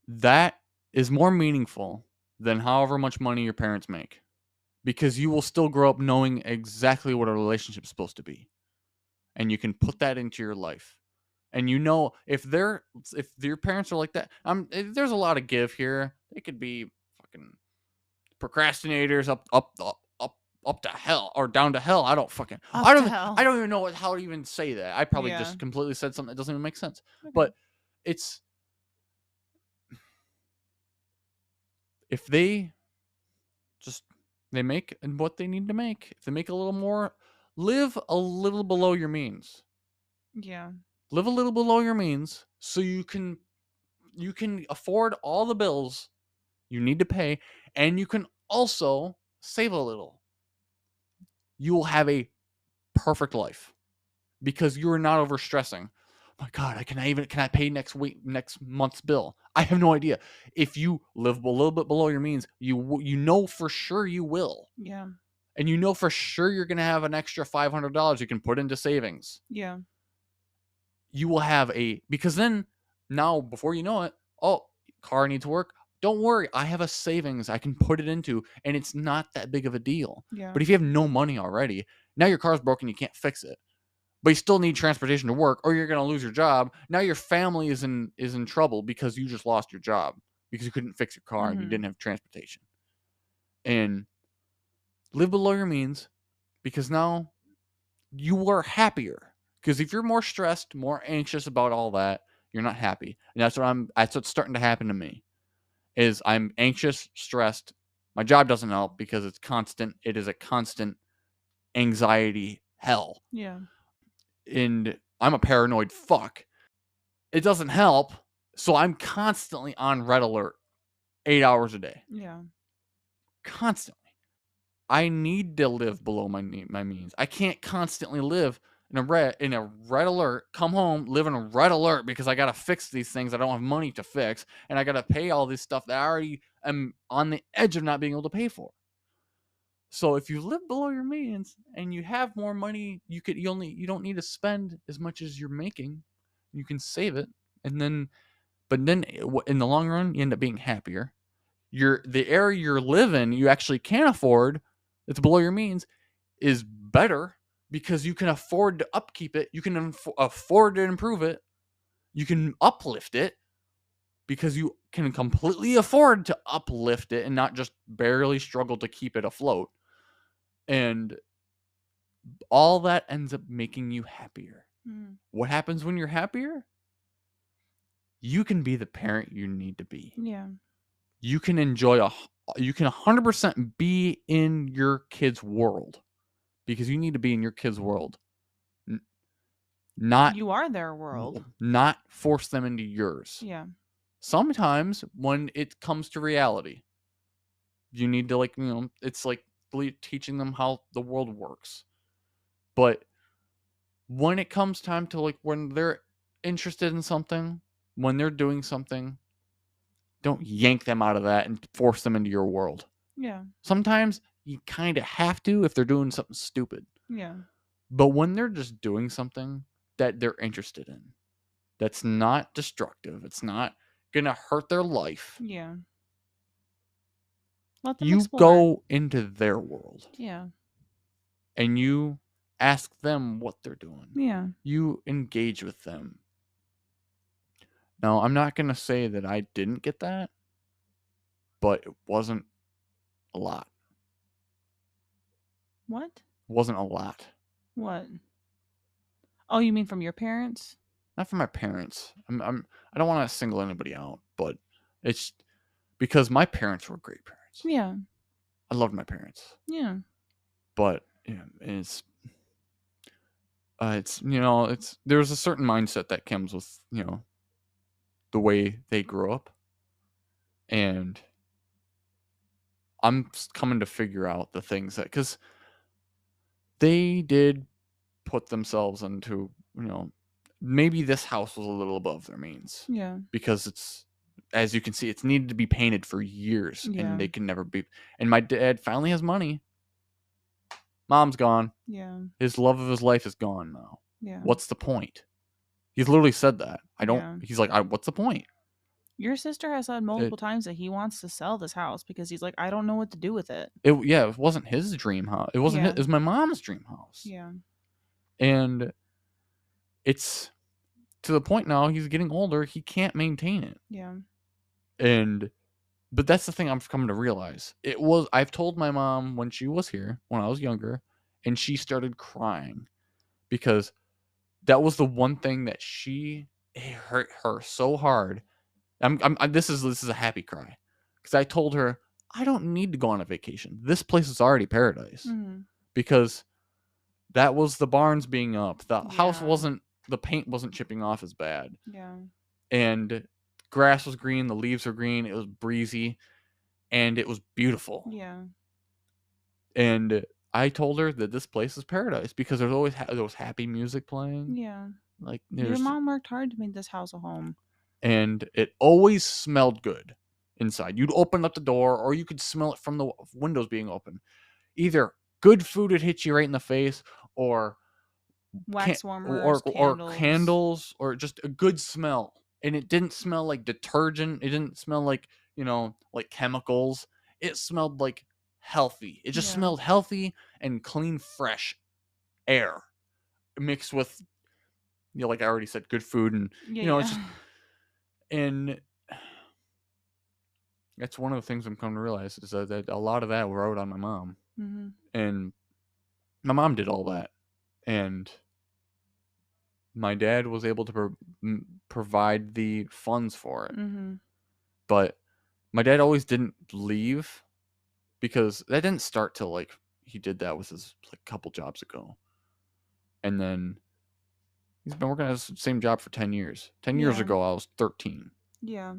That is more meaningful than however much money your parents make, because you will still grow up knowing exactly what a relationship is supposed to be, and you can put that into your life. And if your parents are like that, there's a lot of give here. They could be fucking procrastinators up to hell or down to hell. I don't even know how to even say that. I probably just completely said something that doesn't even make sense. Okay. But it's, if they make what they need to make, if they make a little more, live a little below your means. Yeah. Live a little below your means so you can afford all the bills you need to pay, and you can also save a little. You will have a perfect life because you are not overstressing. Oh my God, can I pay next month's bill? I have no idea. If you live a little bit below your means, you know for sure you will. Yeah. And you know for sure you're going to have an extra $500 you can put into savings. Yeah. You will have because then, now, before you know it, car needs work. Don't worry, I have a savings I can put it into, and it's not that big of a deal. Yeah. But if you have no money already, now your car's broken, you can't fix it, but you still need transportation to work, or you're going to lose your job. Now your family is in trouble because you just lost your job because you couldn't fix your car and you didn't have transportation. And live below your means, because now you are happier. Because if you're more stressed, more anxious about all that, you're not happy. And that's what's starting to happen to me. Is I'm anxious, stressed. My job doesn't help because it's constant. It is a constant anxiety hell. Yeah. And I'm a paranoid fuck. It doesn't help. So I'm constantly on red alert 8 hours a day. Yeah. Constantly. I need to live below my means. I can't constantly live in a red alert, come home, live in a red alert because I got to fix these things I don't have money to fix, and I got to pay all this stuff that I already am on the edge of not being able to pay for. So if you live below your means and you have more money, you don't need to spend as much as you're making. You can save it, but then in the long run, you end up being happier. The area you're living, you actually can afford, it's below your means, is better because you can afford to upkeep it. You can afford to improve it. You can uplift it because you can completely afford to uplift it and not just barely struggle to keep it afloat. And all that ends up making you happier. What happens when you're happier? You can be the parent you need to be. Yeah. You can 100% be in your kid's world because you need to be in your kid's world. Not You are their world. Not force them into yours. Yeah. Sometimes when it comes to reality, you need to, like, it's like teaching them how the world works. But when it comes time to, like, when they're interested in something, when they're doing something, don't yank them out of that and force them into your world. Yeah. Sometimes you kind of have to if they're doing something stupid. Yeah. But when they're just doing something that they're interested in, that's not destructive, it's not going to hurt their life. Yeah. Let them You explore. go into their world. Yeah. And you ask them what they're doing. Yeah. You engage with them. Now, I'm not going to say that I didn't get that, but it wasn't a lot. What? It wasn't a lot. What? Oh, you mean from your parents? Not from my parents. I don't want to single anybody out, but it's because my parents were great parents. Yeah. I loved my parents. Yeah. But it's there's a certain mindset that comes with, the way they grew up. And I'm coming to figure out the things that, because they did put themselves into, maybe this house was a little above their means. Yeah. Because it's, as you can see, it's needed to be painted for years. Yeah. And they can never be. And my dad finally has money. Mom's gone. Yeah. His love of his life is gone now. Yeah. What's the point? He's literally said that. He's like, what's the point? Your sister has said multiple times that he wants to sell this house because he's like, I don't know what to do with it. It wasn't his dream house. It wasn't it was my mom's dream house. Yeah. And it's to the point now, he's getting older, he can't maintain it. Yeah. But that's the thing I'm coming to realize. I've told my mom when she was here, when I was younger, and she started crying because that was the one thing that it hurt her so hard. This is a happy cry because I told her I don't need to go on a vacation. This place is already paradise. Because that was the barns being up. The house the paint wasn't chipping off as bad. Yeah. And grass was green, the leaves were green, it was breezy, and it was beautiful. Yeah. And I told her that this place is paradise because there's always there was happy music playing. Yeah. Like your mom worked hard to make this house a home. And it always smelled good inside. You'd open up the door or you could smell it from the windows being open. Either good food would hit you right in the face or wax warmers, candles, or just a good smell. And it didn't smell like detergent. It didn't smell like, like chemicals. It smelled like healthy. It just smelled healthy and clean, fresh air mixed with, like I already said, good food. And, it's just, and that's one of the things I'm coming to realize is that a lot of that rode on my mom. Mm-hmm. And my mom did all that. And my dad was able to provide the funds for it. Mm-hmm. But my dad always didn't leave because that didn't start till like he did that with his couple jobs ago. And then he's been working at the same job for 10 years. 10 years ago, I was 13. Yeah.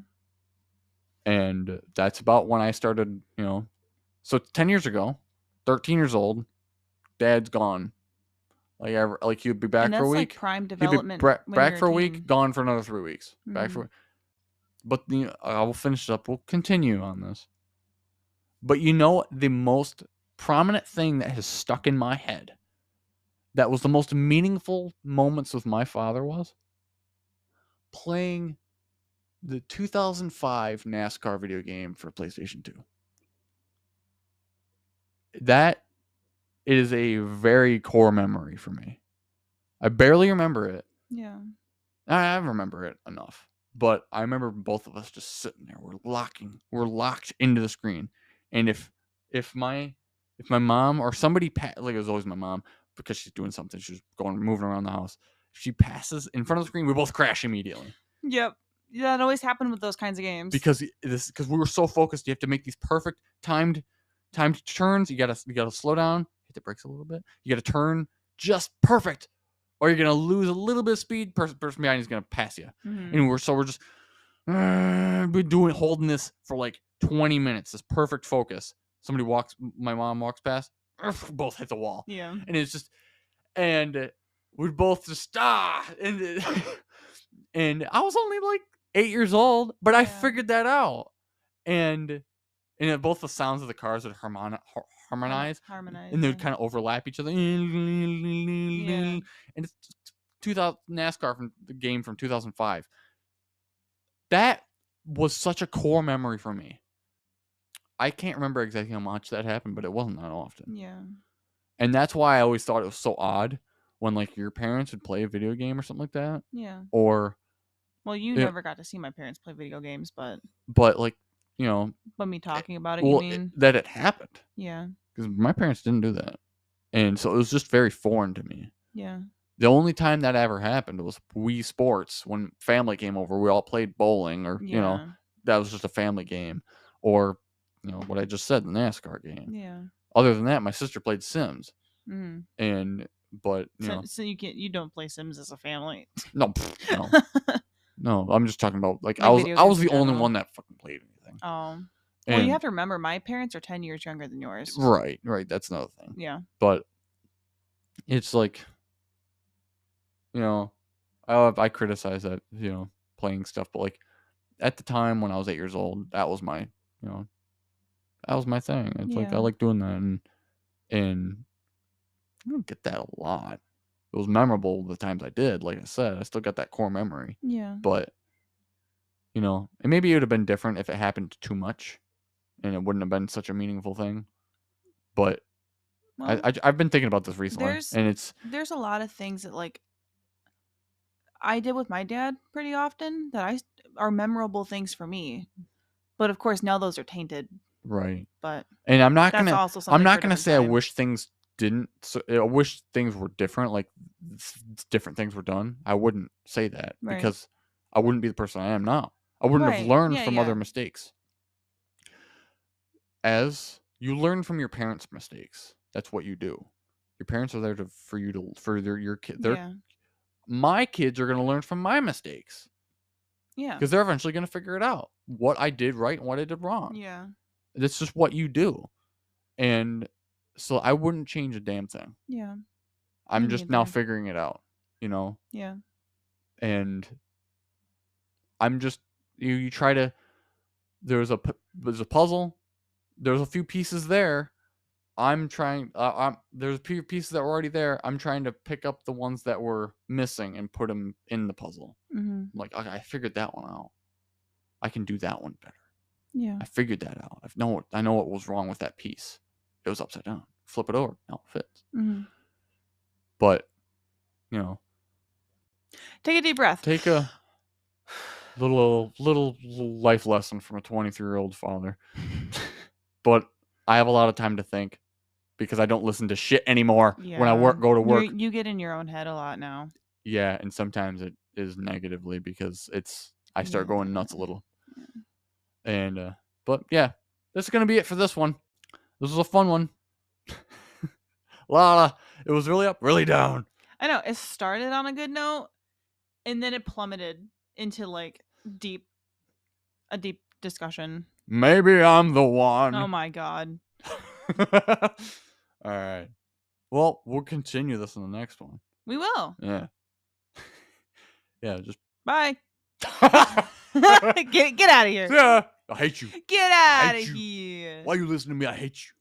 And that's about when I started, so 10 years ago, 13 years old, dad's gone. Like he'd be back for a week. Like prime development. He'd be back for a week, gone for another 3 weeks. Mm-hmm. Back for, but I will finish it up. We'll continue on this. But the most prominent thing that has stuck in my head, that was the most meaningful moments with my father, was playing the 2005 NASCAR video game for PlayStation 2. That it is a very core memory for me. I barely remember it. Yeah. I remember it enough, but I remember both of us just sitting there. We're locked into the screen, and if my mom or somebody like it was always my mom because she's doing something, she's moving around the house. If she passes in front of the screen, we both crash immediately. Yep. Yeah, that always happened with those kinds of games. Because we were so focused, you have to make these perfect timed turns. You gotta slow down, hit the brakes a little bit. You gotta turn just perfect, or you're gonna lose a little bit of speed. Person behind you is gonna pass you. And we're just holding this for like 20 minutes. This perfect focus. My mom walks past, both hit the wall. Yeah. And it's just, and we'd both just and and I was only like 8 years old, but I figured that out. And both the sounds of the cars would harmonize, and they would kind of overlap each other. Yeah. And it's 2000 NASCAR from the game from 2005. That was such a core memory for me. I can't remember exactly how much that happened, but it wasn't that often. Yeah. And that's why I always thought it was so odd when like your parents would play a video game or something like that. Yeah. Or well, you never got to see my parents play video games, but like, you know, but me talking about it, you mean? That it happened. Yeah. Because my parents didn't do that. And so it was just very foreign to me. Yeah. The only time that ever happened was Wii Sports. When family came over, we all played bowling, or, you know, that was just a family game. Or, you know, what I just said, the NASCAR game. Yeah. Other than that, my sister played Sims. Mm-hmm. But, you know. So you don't play Sims as a family? No. No, I'm just talking about, like I was the only one that fucking played anything. Oh. Well, you have to remember, my parents are 10 years younger than yours. Right. That's another thing. Yeah. But it's like, you know, I criticize that, you know, playing stuff, but like at the time when I was 8 years old, that was my, you know, that was my thing. It's like I like doing that, and I don't get that a lot. It was memorable the times I did. Like I said, I still got that core memory. Yeah. But, you know, and maybe it would have been different if it happened too much, and it wouldn't have been such a meaningful thing. But well, I've been thinking about this recently, and there's a lot of things that like I did with my dad pretty often that are memorable things for me. But of course now those are tainted. Right. But and I'm not gonna say I wish things didn't. So I wish things were different. Like different things were done. I wouldn't say that because I wouldn't be the person I am now. I wouldn't have learned from other mistakes. As you learn from your parents' mistakes, that's what you do. Your parents are there for you to further your kid. My kids are going to learn from my mistakes. Yeah. Because they're eventually going to figure it out. What I did right and what I did wrong. Yeah. That's just what you do. And so I wouldn't change a damn thing. Yeah. I'm just now figuring it out, you know? Yeah. And I'm just, you try to, there's a puzzle. There's a few pieces there. I'm trying, there's a few pieces that were already there. I'm trying to pick up the ones that were missing and put them in the puzzle. I'm like, okay, I figured that one out. I can do that one better. Yeah. I figured that out. I know what was wrong with that piece. It was upside down. Flip it over. Now it fits. But, you know. Take a deep breath. Take a little life lesson from a 23-year-old father. But I have a lot of time to think because I don't listen to shit anymore when I go to work. You get in your own head a lot now. Yeah, and sometimes it is negatively because I start going nuts a little. And but yeah, this is gonna be it for this one. This was a fun one. It was really up, really down. I know it started on a good note, and then it plummeted into like a deep discussion. Maybe I'm the one. Oh my god. All right. Well, we'll continue this in the next one. We will. Yeah. Yeah. Just bye. Get out of here. Yeah. I hate you. Get out of here. Why you listen to me? I hate you.